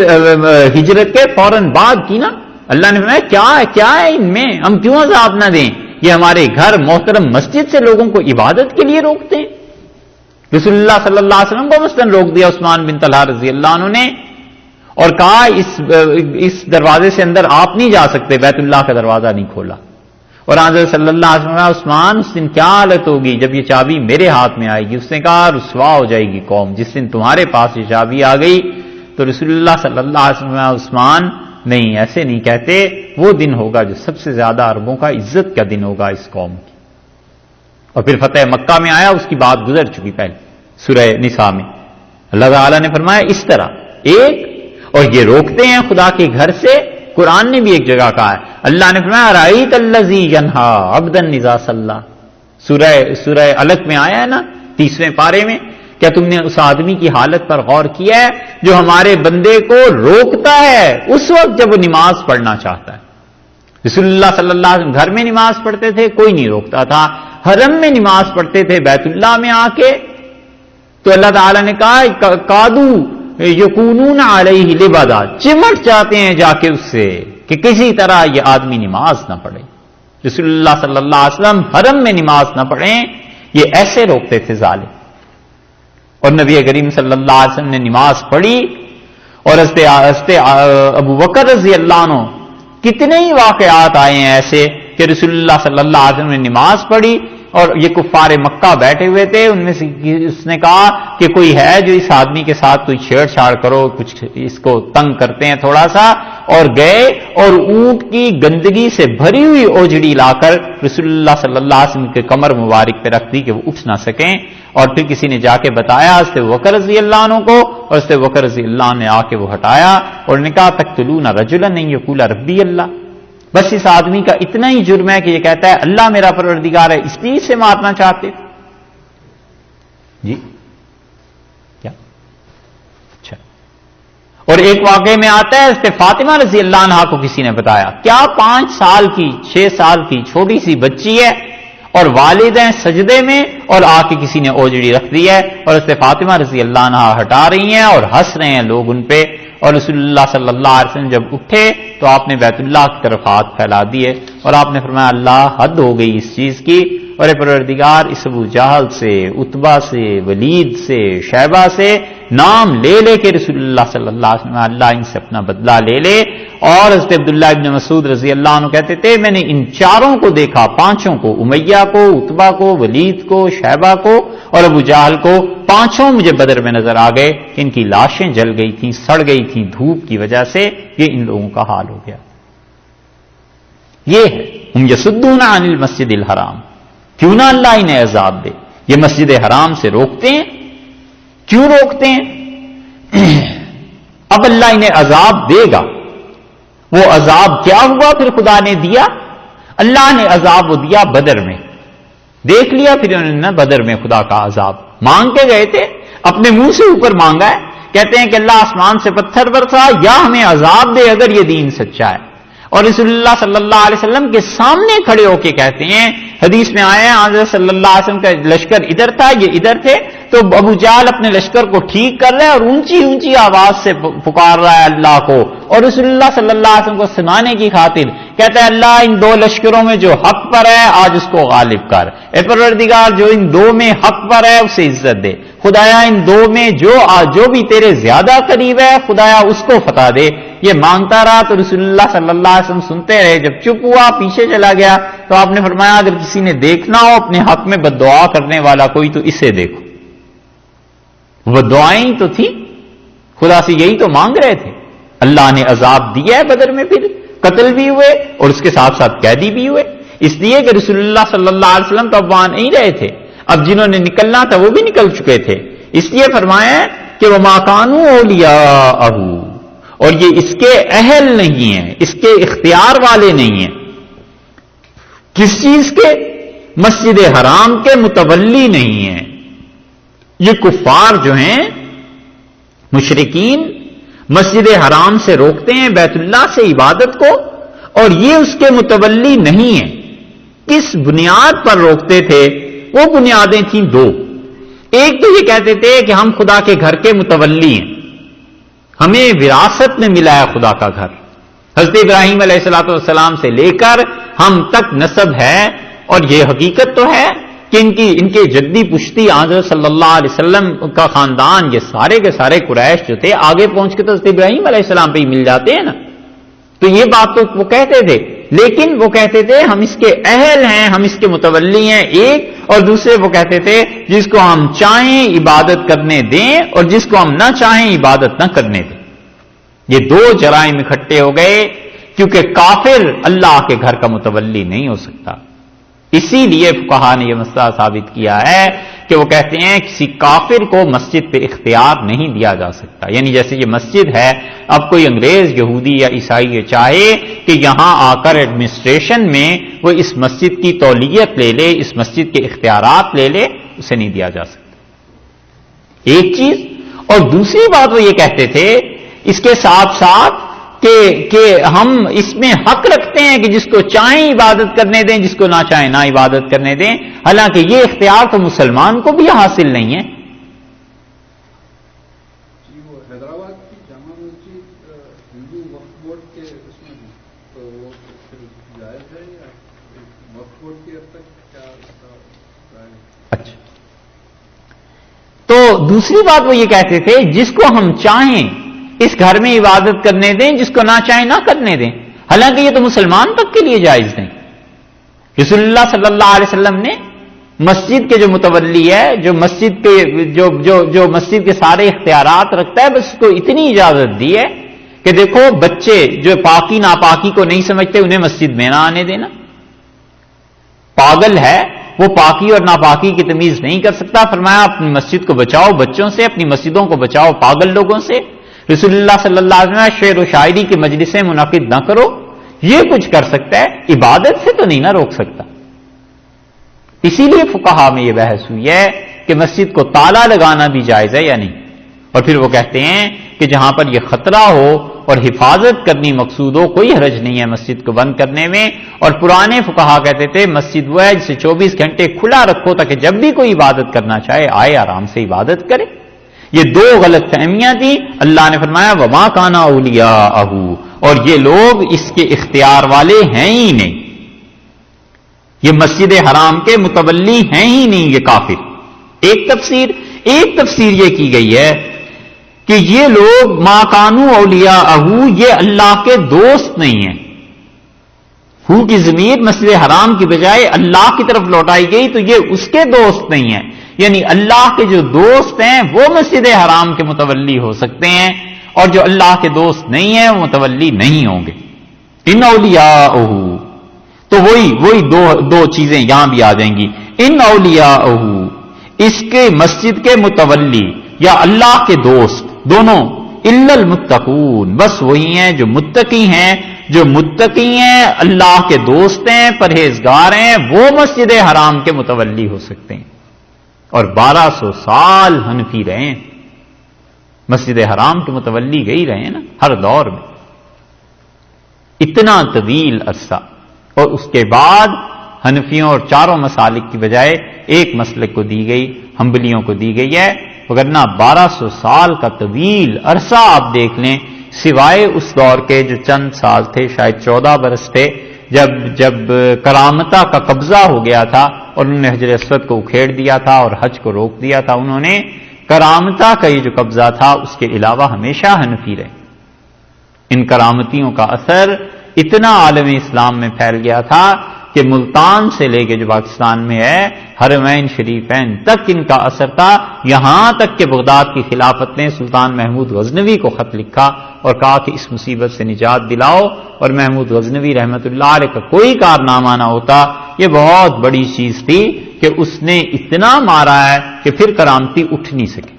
ہجرت کے فوراً بعد کی نا، اللہ نے فرمایا کیا ہے ان میں، ہم کیوں عذاب نہ دیں، یہ ہمارے گھر محترم مسجد سے لوگوں کو عبادت کے لیے روکتے ہیں۔ رسول اللہ صلی اللہ علیہ وسلم کو مثلاً روک دیا عثمان بن طلحہ رضی اللہ عنہ نے، اور کہا اس دروازے سے اندر آپ نہیں جا سکتے، بیت اللہ کا دروازہ نہیں کھولا۔ اور حضرت صلی اللہ علیہ وسلم عثمان اس دن کیا حالت ہوگی جب یہ چابی میرے ہاتھ میں آئے گی؟ اس نے کہا رسوا ہو جائے گی قوم جس دن تمہارے پاس یہ چابی آ گئی۔ تو رسول اللہ صلی اللہ علیہ وسلم عثمان نہیں، ایسے نہیں کہتے، وہ دن ہوگا جو سب سے زیادہ عربوں کا عزت کا دن ہوگا اس قوم کی۔ اور پھر فتح مکہ میں آیا، اس کی بات گزر چکی پہلے سورہ نساء میں، اللہ تعالیٰ نے فرمایا اس طرح ایک، اور یہ روکتے ہیں خدا کے گھر سے۔ قرآن نے بھی ایک جگہ کہا ہے، اللہ نے فرمایا رأیت الذی ینہا عبدا اذا صلی، سورہ علق میں آیا ہے نا 30ویں پارے میں، کیا تم نے اس آدمی کی حالت پر غور کیا ہے جو ہمارے بندے کو روکتا ہے اس وقت جب وہ نماز پڑھنا چاہتا ہے؟ رسول اللہ صلی اللہ علیہ وسلم گھر میں نماز پڑھتے تھے، کوئی نہیں روکتا تھا، حرم میں نماز پڑھتے تھے بیت اللہ میں آ کے، تو اللہ تعالیٰ نے کہا کادو یکونون علیہ لبدا، چمٹ جاتے ہیں جا کے اس سے کہ کسی طرح یہ آدمی نماز نہ پڑھے۔ رسول اللہ صلی اللہ علیہ وسلم حرم میں نماز نہ پڑھیں، یہ ایسے روکتے تھے ظالم۔ اور نبی کریم صلی اللہ علیہ وسلم نے نماز پڑھی، اور حضرت ابو بکر رضی اللہ عنہ، کتنے ہی واقعات آئے ہیں ایسے کہ رسول اللہ صلی اللہ علیہ وسلم نے نماز پڑھی اور یہ کفار مکہ بیٹھے ہوئے تھے، ان میں سے اس نے کہا کہ کوئی ہے جو اس آدمی کے ساتھ کوئی چھیڑ چھاڑ کرو، کچھ اس کو تنگ کرتے ہیں تھوڑا سا، اور گئے اور اونٹ کی گندگی سے بھری ہوئی اوجڑی لا کر رسول اللہ صلی اللہ علیہ وسلم کے کمر مبارک پہ رکھ دی کہ وہ اٹھ نہ سکیں، اور پھر کسی نے جا کے بتایا حضرت بکر رضی اللہ عنہ کو، اور حضرت بکر رضی اللہ عنہ نے آ کے وہ ہٹایا اور نے کہا تقتلون رجلا ان یقول ربی اللہ، بس اس آدمی کا اتنا ہی جرم ہے کہ یہ کہتا ہے اللہ میرا پروردگار ہے، اس لیے سے مارنا چاہتے جی کیا؟ اچھا، اور ایک واقعے میں آتا ہے حضرت فاطمہ رضی اللہ عنہا کو کسی نے بتایا، کیا 5 سال کی 6 سال کی چھوٹی سی بچی ہے اور والد ہیں سجدے میں، اور آ کے کسی نے اوجڑی رکھ دی ہے، اور حضرت فاطمہ رضی اللہ عنہا ہٹا رہی ہیں اور ہنس رہے ہیں لوگ ان پہ، اور رسول اللہ صلی اللہ علیہ وسلم جب اٹھے تو آپ نے بیت اللہ کی طرف ہاتھ پھیلا دیے اور آپ نے فرمایا اللہ حد ہو گئی اس چیز کی، اور اے پروردگار اس ابو جہل سے، عتبہ سے، ولید سے، شیبہ سے نام لے لے کے رسول اللہ صلی اللہ علیہ وسلم اللہ ان سے اپنا بدلہ لے لے۔ اور حضرت عبداللہ ابن مسعود رضی اللہ عنہ کہتے تھے میں نے ان 4 کو دیکھا، 5 کو، امیہ کو، عتبہ کو، ولید کو، شیبہ کو اور ابو جہل کو، 5 مجھے بدر میں نظر آ گئے کہ ان کی لاشیں جل گئی تھیں، سڑ گئی تھیں دھوپ کی وجہ سے، یہ ان لوگوں کا حال ہو گیا۔ یہ ہے ہم یصدون عن المسجد الحرام، کیوں نہ اللہ انہیں عذاب دے، یہ مسجد حرام سے روکتے ہیں، کیوں روکتے ہیں؟ اب اللہ انہیں عذاب دے گا، وہ عذاب کیا ہوا پھر خدا نے دیا؟ اللہ نے عذاب وہ دیا بدر میں، دیکھ لیا پھر انہوں نے بدر میں خدا کا عذاب مانگ کے گئے تھے، اپنے منہ سے اوپر مانگا ہے، کہتے ہیں کہ اللہ آسمان سے پتھر برسا یا ہمیں عذاب دے اگر یہ دین سچا ہے، اور رسول اللہ صلی اللہ علیہ وسلم کے سامنے کھڑے ہو کے کہتے ہیں، حدیث میں آیا ہے حضرت صلی اللہ علیہ وسلم کا لشکر ادھر تھا، یہ ادھر تھے، تو ابو جہل اپنے لشکر کو ٹھیک کر رہا ہے اور اونچی اونچی آواز سے پکار رہا ہے اللہ کو، اور رسول اللہ صلی اللہ علیہ وسلم کو سنانے کی خاطر کہتا ہے اللہ ان 2 لشکروں میں جو حق پر ہے آج اس کو غالب کر، اے پروردگار جو ان 2 میں حق پر ہے اسے عزت دے۔ خدایا ان دو میں جو بھی تیرے زیادہ قریب ہے خدایا اس کو فتح دے. یہ مانگتا رہا تو رسول اللہ صلی اللہ علیہ وسلم سنتے رہے. جب چپ ہوا پیچھے چلا گیا تو آپ نے فرمایا اگر کسی نے دیکھنا ہو اپنے حق میں بد دعا کرنے والا کوئی تو اسے دیکھو. وہ دعائیں تو تھی, خدا سے یہی تو مانگ رہے تھے. اللہ نے عذاب دیا ہے بدر میں, پھر قتل بھی ہوئے اور اس کے ساتھ ساتھ قیدی بھی ہوئے, اس لیے کہ رسول اللہ صلی اللہ علیہ وسلم تو اب وہاں نہیں رہے تھے. اب جنہوں نے نکلنا تھا وہ بھی نکل چکے تھے. اس لیے فرمایا کہ وہ ما کانوا اولیاءہ, اور یہ اس کے اہل نہیں ہیں, اس کے اختیار والے نہیں ہیں. کس چیز کے؟ مسجد حرام کے متولی نہیں ہیں. یہ کفار جو ہیں مشرکین مسجد حرام سے روکتے ہیں بیت اللہ سے عبادت کو, اور یہ اس کے متولی نہیں ہیں. کس بنیاد پر روکتے تھے؟ وہ بنیادیں تھیں دو. ایک تو یہ کہتے تھے کہ ہم خدا کے گھر کے متولی ہیں, ہمیں وراثت میں ملا ہے خدا کا گھر, حضرت ابراہیم علیہ الصلوۃ والسلام سے لے کر ہم تک نسب ہے. اور یہ حقیقت تو ہے کہ ان کے جدی پشتی حضرت صلی اللہ علیہ وسلم کا خاندان, یہ سارے کے سارے قریش جو تھے آگے پہنچ کے تو حضرت ابراہیم علیہ السلام پہ ہی مل جاتے ہیں نا. تو یہ بات تو وہ کہتے تھے, لیکن وہ کہتے تھے ہم اس کے اہل ہیں, ہم اس کے متولی ہیں ایک, اور دوسرے وہ کہتے تھے جس کو ہم چاہیں عبادت کرنے دیں اور جس کو ہم نہ چاہیں عبادت نہ کرنے دیں. یہ دو جرائم اکٹھے ہو گئے, کیونکہ کافر اللہ کے گھر کا متولی نہیں ہو سکتا. اسی لیے فقہا نے یہ مسئلہ ثابت کیا ہے کہ وہ کہتے ہیں کسی کافر کو مسجد پہ اختیار نہیں دیا جا سکتا. یعنی جیسے یہ مسجد ہے, اب کوئی انگریز یہودی یا عیسائی یہ چاہے کہ یہاں آ کر ایڈمنسٹریشن میں وہ اس مسجد کی تولیت لے لے, اس مسجد کے اختیارات لے لے, اسے نہیں دیا جا سکتا. ایک چیز. اور دوسری بات وہ یہ کہتے تھے اس کے ساتھ ساتھ کہ ہم اس میں حق رکھتے ہیں کہ جس کو چاہیں عبادت کرنے دیں, جس کو نہ چاہیں نہ عبادت کرنے دیں, حالانکہ یہ اختیار تو مسلمان کو بھی حاصل نہیں ہے. وہ حیدرآباد کی جامع مسجد ہندو وقف بورڈ کے اس میں تو وہ جائز ہے یا وقف بورڈ کی حد تک کیا؟ اچھا, تو دوسری بات وہ یہ کہتے تھے جس کو ہم چاہیں اس گھر میں عبادت کرنے دیں, جس کو نہ چاہیں نہ کرنے دیں, حالانکہ یہ تو مسلمان تک کے لیے جائز نہیں. رسول اللہ صلی اللہ علیہ وسلم نے مسجد کے جو متولی ہے, جو مسجد کے جو مسجد کے سارے اختیارات رکھتا ہے, بس اس کو اتنی اجازت دی ہے کہ دیکھو بچے جو پاکی ناپاکی کو نہیں سمجھتے انہیں مسجد میں نہ آنے دینا. پاگل ہے وہ پاکی اور ناپاکی کی تمیز نہیں کر سکتا, فرمایا اپنی مسجد کو بچاؤ بچوں سے, اپنی مسجدوں کو بچاؤ پاگل لوگوں سے. رسول اللہ صلی اللہ علیہ وسلم شعر و شاعری کی مجلسیں منعقد نہ کرو. یہ کچھ کر سکتا ہے, عبادت سے تو نہیں نہ روک سکتا. اسی لیے فقہا میں یہ بحث ہوئی ہے کہ مسجد کو تالا لگانا بھی جائز ہے یا نہیں. اور پھر وہ کہتے ہیں کہ جہاں پر یہ خطرہ ہو اور حفاظت کرنی مقصود ہو کوئی حرج نہیں ہے مسجد کو بند کرنے میں. اور پرانے فقہا کہتے تھے مسجد وہ ہے جسے 24 گھنٹے کھلا رکھو تاکہ جب بھی کوئی عبادت کرنا چاہے آئے آرام سے عبادت کرے. یہ دو غلط فہمیاں تھیں. اللہ نے فرمایا وما کان اولیاءہ, اور یہ لوگ اس کے اختیار والے ہیں ہی نہیں, یہ مسجد حرام کے متولی ہیں ہی نہیں یہ کافر. ایک تفسیر یہ کی گئی ہے کہ یہ لوگ ما کانوا اولیاءہ, یہ اللہ کے دوست نہیں ہیں. ہو کی ضمیر مسجد حرام کی بجائے اللہ کی طرف لوٹائی گئی تو یہ اس کے دوست نہیں ہیں. یعنی اللہ کے جو دوست ہیں وہ مسجد حرام کے متولی ہو سکتے ہیں, اور جو اللہ کے دوست نہیں ہیں وہ متولی نہیں ہوں گے. ان اولیاءہ, تو وہی دو چیزیں یہاں بھی آ جائیں گی. ان اولیاءہ, اس کے مسجد کے متولی یا اللہ کے دوست دونوں, الا المتقون, بس وہی ہیں جو متقی ہیں. جو متقی ہیں اللہ کے دوست ہیں پرہیزگار ہیں, وہ مسجد حرام کے متولی ہو سکتے ہیں. اور 1200 سال حنفی رہے ہیں, مسجد حرام کے متولی گئی رہے ہیں نا ہر دور میں, اتنا طویل عرصہ. اور اس کے بعد حنفیوں اور چاروں مسالک کی بجائے ایک مسلک کو دی گئی, حنبلیوں کو دی گئی ہے. وگرنہ 1200 سال کا طویل عرصہ آپ دیکھ لیں, سوائے اس دور کے جو چند سال تھے, شاید 14 برس تھے, جب کرامتہ کا قبضہ ہو گیا تھا اور انہوں نے حجر اسود کو اکھیڑ دیا تھا اور حج کو روک دیا تھا. انہوں نے کرامتا کا یہ جو قبضہ تھا اس کے علاوہ ہمیشہ حنفی رہے. ان کرامتیوں کا اثر اتنا عالم اسلام میں پھیل گیا تھا کہ ملتان سے لے کے جو پاکستان میں ہے حرمین شریفین تک ان کا اثر تھا. یہاں تک کہ بغداد کی خلافت نے سلطان محمود غزنوی کو خط لکھا اور کہا کہ اس مصیبت سے نجات دلاؤ، اور محمود غزنوی رحمت اللہ علیہ کا کوئی کارنامہ نہ ہوتا. یہ بہت بڑی چیز تھی کہ اس نے اتنا مارا ہے کہ پھر کرامتی اٹھ نہیں سکے.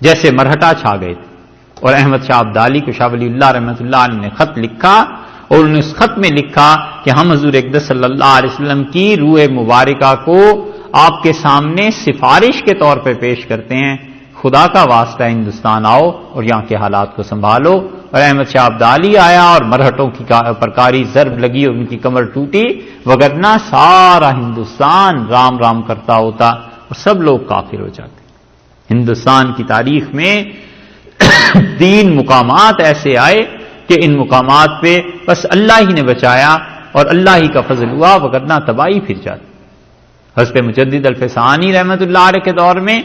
جیسے مرہٹا چھا گئے تھے اور احمد شاہ ابدالی کو شاہ ولی اللہ رحمت اللہ علیہ نے خط لکھا اور انہوں نے اس خط میں لکھا کہ ہم حضور اقدس صلی اللہ علیہ وسلم کی روح مبارکہ کو آپ کے سامنے سفارش کے طور پہ پیش کرتے ہیں، خدا کا واسطہ ہندوستان آؤ اور یہاں کے حالات کو سنبھالو. اور احمد شاہ ابدالی آیا اور مرہٹوں کی پرکاری ضرب لگی اور ان کی کمر ٹوٹی، وگرنہ سارا ہندوستان رام رام کرتا ہوتا اور سب لوگ کافر ہو جاتے. ہندوستان کی تاریخ میں 3 مقامات ایسے آئے کہ ان مقامات پہ بس اللہ ہی نے بچایا اور اللہ ہی کا فضل ہوا، وگرنہ تباہی پھر جاتی. حضرت مجدد الفسانی رحمت اللہ علیہ کے دور میں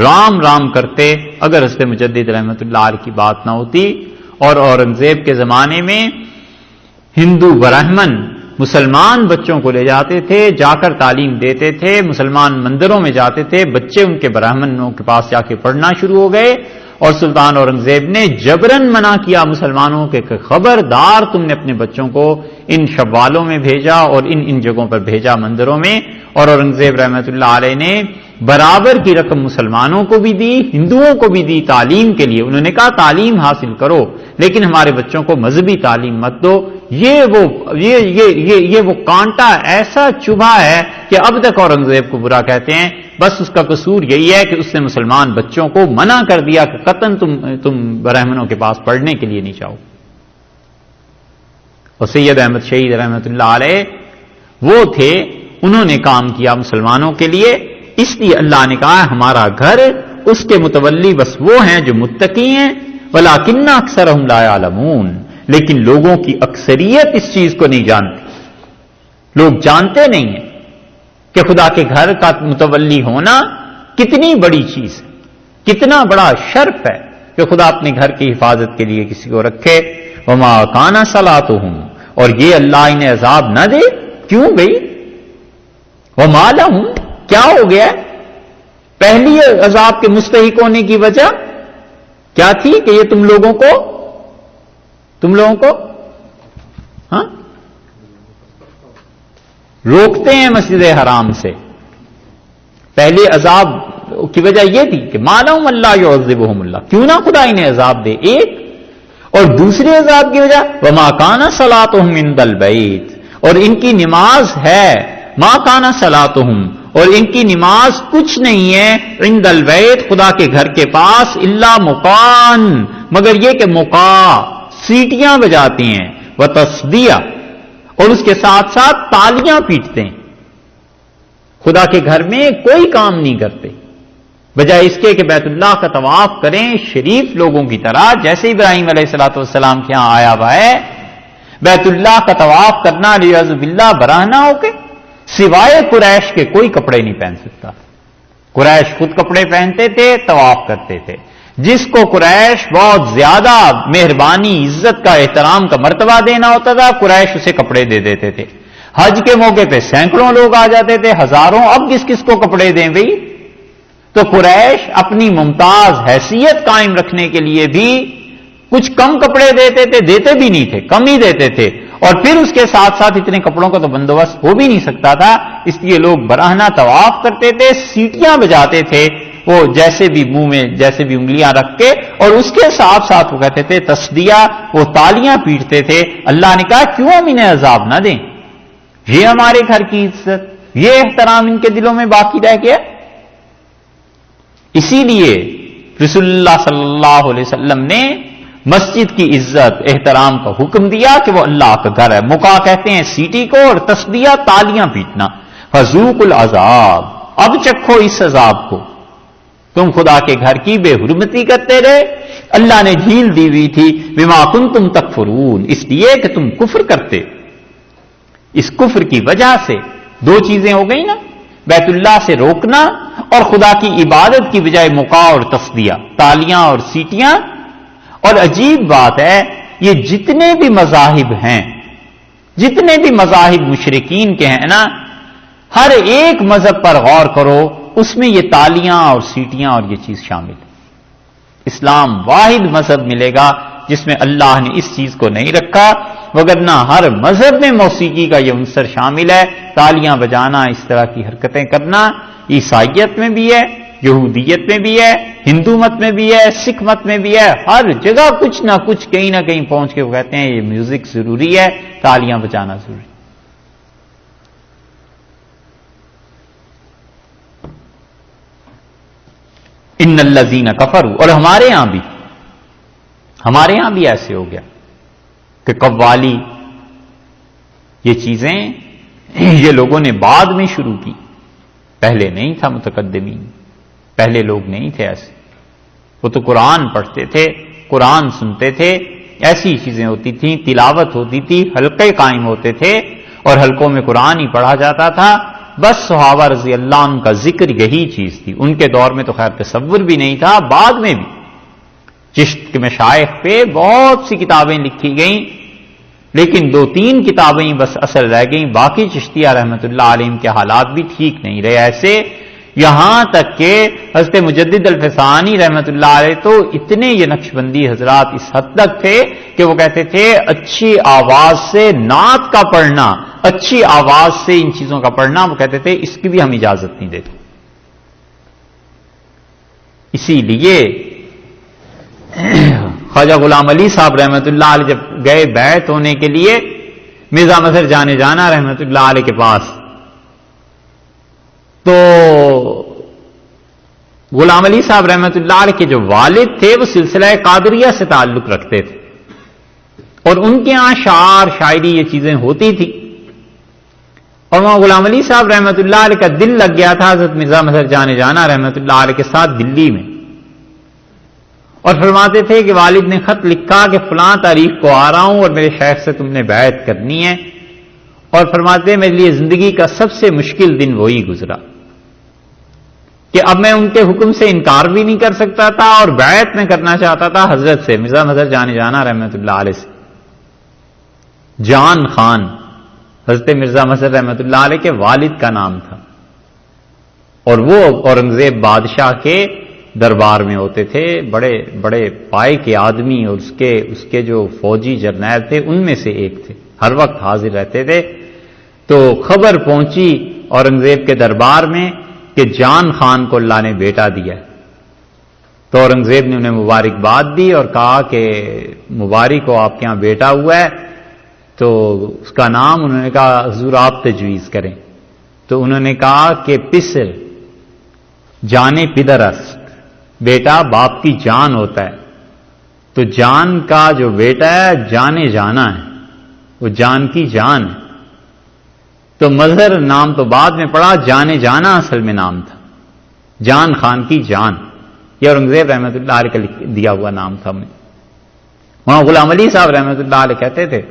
رام رام کرتے اگر حضرت مجدد رحمت اللہ علیہ کی بات نہ ہوتی. اور اورنگزیب کے زمانے میں ہندو برہمن مسلمان بچوں کو لے جاتے تھے، جا کر تعلیم دیتے تھے، مسلمان مندروں میں جاتے تھے، بچے ان کے برہمنوں کے پاس جا کے پڑھنا شروع ہو گئے. اور سلطان اورنگزیب نے جبرن منع کیا مسلمانوں کے کہ خبردار تم نے اپنے بچوں کو ان شوالوں میں بھیجا اور ان جگہوں پر بھیجا مندروں میں. اور اورنگزیب رحمت اللہ علیہ نے برابر کی رقم مسلمانوں کو بھی دی، ہندوؤں کو بھی دی تعلیم کے لیے. انہوں نے کہا تعلیم حاصل کرو لیکن ہمارے بچوں کو مذہبی تعلیم مت دو. یہ وہ کانٹا ایسا چبھا ہے کہ اب تک اورنگزیب کو برا کہتے ہیں. بس اس کا قصور یہی ہے کہ اس نے مسلمان بچوں کو منع کر دیا کہ قطعاً تم برہمنوں کے پاس پڑھنے کے لیے نہیں جاؤ. اور سید احمد شہید رحمت اللہ علیہ وہ تھے، انہوں نے کام کیا مسلمانوں کے لیے. اس لیے اللہ نے کہا ہمارا گھر اس کے متولی بس وہ ہیں جو متقی ہیں. وَلَٰكِنَّ أَكْثَرَهُمْ لَا يَعْلَمُونَ، لیکن لوگوں کی اکثریت اس چیز کو نہیں جانتی. لوگ جانتے نہیں ہیں کہ خدا کے گھر کا متولی ہونا کتنی بڑی چیز ہے، کتنا بڑا شرف ہے کہ خدا اپنے گھر کی حفاظت کے لیے کسی کو رکھے. وَمَا كَانَ صَلَاتُهُمْ، اور یہ اللہ انہیں عذاب نہ دے. کیوں بھئی؟ وَمَا لَهُمْ، کیا ہو گیا؟ پہلی عذاب کے مستحق ہونے کی وجہ کیا تھی کہ یہ تم لوگوں کو ہاں روکتے ہیں مسجد حرام سے. پہلے عذاب کی وجہ یہ تھی کہ مالہم اللہ یعذبہم اللہ، کیوں نہ خدا انہیں عذاب دے. ایک اور دوسرے عذاب کی وجہ وما کان صلاتہم عند البیت، اور ان کی نماز ہے ما کان صلاتہم، اور ان کی نماز کچھ نہیں ہے عند البیت خدا کے گھر کے پاس الا مقان، مگر یہ کہ مقا سیٹیاں بجاتی ہیں، وتصدیہ، اور اس کے ساتھ ساتھ تالیاں پیٹتے ہیں. خدا کے گھر میں کوئی کام نہیں کرتے بجائے اس کے کہ بیت اللہ کا طواف کریں شریف لوگوں کی طرح، جیسے ابراہیم علیہ الصلوۃ والسلام کے ہاں آیا ہوا ہے. بیت اللہ کا طواف کرنا والعیاذ باللہ براہنا ہو کے سوائے قریش کے کوئی کپڑے نہیں پہن سکتا. قریش خود کپڑے پہنتے تھے، طواف کرتے تھے. جس کو قریش بہت زیادہ مہربانی، عزت کا، احترام کا مرتبہ دینا ہوتا تھا، قریش اسے کپڑے دے دیتے تھے. حج کے موقع پہ سینکڑوں لوگ آ جاتے تھے، ہزاروں. اب کس کو کپڑے دیں بھئی؟ تو قریش اپنی ممتاز حیثیت قائم رکھنے کے لیے بھی کچھ کم کپڑے دیتے تھے، دیتے بھی نہیں تھے، کم ہی دیتے تھے. اور پھر اس کے ساتھ ساتھ اتنے کپڑوں کا تو بندوبست ہو بھی نہیں سکتا تھا، اس لیے لوگ براہنا طواف کرتے تھے، سیٹیاں بجاتے تھے وہ جیسے بھی منہ میں جیسے بھی انگلیاں رکھ کے، اور اس کے ساتھ ساتھ وہ کہتے تھے تصدیہ، وہ تالیاں پیٹتے تھے. اللہ نے کہا کیوں ہم انہیں عذاب نہ دیں؟ یہ ہمارے گھر کی عزت، یہ احترام ان کے دلوں میں باقی رہ گیا. اسی لیے رسول اللہ صلی اللہ علیہ وسلم نے مسجد کی عزت احترام کا حکم دیا کہ وہ اللہ کا گھر ہے. مقا کہتے ہیں سیٹی کو، اور تصدیہ تالیاں پیٹنا. فذوقوا العذاب، اب چکھو اس عذاب کو، تم خدا کے گھر کی بے حرمتی کرتے رہے. اللہ نے ڈھیل دی ہوئی تھی بما کنتم تکفرون، اس لیے کہ تم کفر کرتے. اس کفر کی وجہ سے 2 چیزیں ہو گئی نا. بیت اللہ سے روکنا اور خدا کی عبادت کی بجائے مقع اور تصدیہ، تالیاں اور سیٹیاں. اور عجیب بات ہے، یہ جتنے بھی مذاہب ہیں، جتنے بھی مذاہب مشرکین کے ہیں نا، ہر ایک مذہب پر غور کرو، اس میں یہ تالیاں اور سیٹیاں اور یہ چیز شامل ہے. اسلام واحد مذہب ملے گا جس میں اللہ نے اس چیز کو نہیں رکھا، وگرنہ ہر مذہب میں موسیقی کا یہ عنصر شامل ہے، تالیاں بجانا، اس طرح کی حرکتیں کرنا. عیسائیت میں بھی ہے، یہودیت میں بھی ہے، ہندو مت میں بھی ہے، سکھ مت میں بھی ہے، ہر جگہ کچھ نہ کچھ کہیں نہ کہیں پہنچ کے وہ کہتے ہیں یہ میوزک ضروری ہے، تالیاں بجانا ضروری. ان الذین کفروا، اور ہمارے یہاں بھی ایسے ہو گیا کہ قوالی یہ چیزیں یہ لوگوں نے بعد میں شروع کی، پہلے نہیں تھا. متقدمین پہلے لوگ نہیں تھے ایسے، وہ تو قرآن پڑھتے تھے، قرآن سنتے تھے، ایسی چیزیں ہوتی تھیں، تلاوت ہوتی تھی، حلقے قائم ہوتے تھے اور حلقوں میں قرآن ہی پڑھا جاتا تھا. بس صحابہ رضی اللہ عنہ کا ذکر یہی چیز تھی. ان کے دور میں تو خیر تصور بھی نہیں تھا، بعد میں بھی چشت کے مشائخ پہ بہت سی کتابیں لکھی گئیں، لیکن 2-3 کتابیں بس اثر رہ گئیں، باقی چشتیہ رحمۃ اللہ علیہ کے حالات بھی ٹھیک نہیں رہے ایسے. یہاں تک کہ حضرت مجدد الفسانی رحمۃ اللہ علیہ تو اتنے یہ نقشبندی حضرات اس حد تک تھے کہ وہ کہتے تھے اچھی آواز سے نعت کا پڑھنا، اچھی آواز سے ان چیزوں کا پڑھنا، وہ کہتے تھے اس کی بھی ہم اجازت نہیں دیتے. اسی لیے خواجہ غلام علی صاحب رحمۃ اللہ علیہ جب گئے بیعت ہونے کے لیے مرزا مظہر جانا رحمۃ اللہ علیہ کے پاس، تو غلام علی صاحب رحمۃ اللہ علیہ کے جو والد تھے وہ سلسلہ قادریہ سے تعلق رکھتے تھے، اور ان کے ہاں شعر شاعری یہ چیزیں ہوتی تھی. اور وہاں غلام علی صاحب رحمۃ اللہ علیہ کا دل لگ گیا تھا حضرت مرزا مظہر جانا رحمۃ اللہ علیہ کے ساتھ دلی میں، اور فرماتے تھے کہ والد نے خط لکھا کہ فلاں تاریخ کو آ رہا ہوں اور میرے شیخ سے تم نے بیعت کرنی ہے. اور فرماتے ہیں میرے لیے زندگی کا سب سے مشکل دن وہی گزرا کہ اب میں ان کے حکم سے انکار بھی نہیں کر سکتا تھا اور بیعت میں کرنا چاہتا تھا حضرت سے، مرزا مظہر جانا رحمۃ اللہ علیہ سے. جان خان حضرت مرزا مظہر رحمۃ اللہ علیہ کے والد کا نام تھا، اور وہ اورنگزیب بادشاہ کے دربار میں ہوتے تھے، بڑے بڑے پائے کے آدمی، اور اس کے جو فوجی جرنیل تھے ان میں سے ایک تھے، ہر وقت حاضر رہتے تھے. تو خبر پہنچی اورنگزیب کے دربار میں کہ جان خان کو اللہ نے بیٹا دیا. تو اورنگزیب نے انہیں مبارکباد دی اور کہا کہ مبارک ہو، آپ کے ہاں بیٹا ہوا ہے. تو اس کا نام انہوں نے کہا حضور آپ تجویز کریں. تو انہوں نے کہا کہ پسر جانے پدر است، بیٹا باپ کی جان ہوتا ہے، تو جان کا جو بیٹا ہے جانے جانا ہے، وہ جان کی جان ہے. تو مظہر نام تو بعد میں پڑا، جانے جانا اصل میں نام تھا، جان خان کی جان. یہ اورنگزیب رحمۃ اللہ علیہ کا دیا ہوا نام تھا. وہاں غلام علی صاحب رحمۃ اللہ علیہ کہتے تھے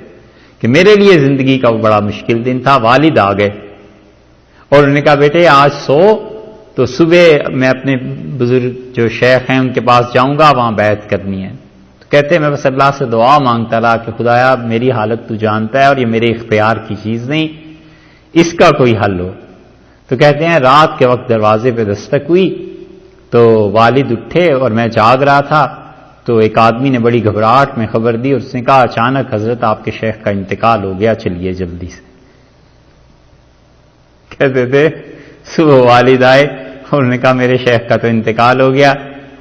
کہ میرے لیے زندگی کا وہ بڑا مشکل دن تھا. والد آ گئے اور انہوں نے کہا بیٹے آج سو، تو صبح میں اپنے بزرگ جو شیخ ہیں ان کے پاس جاؤں گا، وہاں بیعت کرنی ہے. تو کہتے ہیں میں بس اللہ سے دعا مانگتا رہا کہ خدایا میری حالت تو جانتا ہے اور یہ میرے اختیار کی چیز نہیں، اس کا کوئی حل ہو. تو کہتے ہیں رات کے وقت دروازے پہ دستک ہوئی تو والد اٹھے اور میں جاگ رہا تھا، تو ایک آدمی نے بڑی گھبراہٹ میں خبر دی اور اس نے کہا اچانک حضرت آپ کے شیخ کا انتقال ہو گیا، چلیے جلدی سے. کہتے تھے صبح والد آئے اور انہوں نے کہا میرے شیخ کا تو انتقال ہو گیا،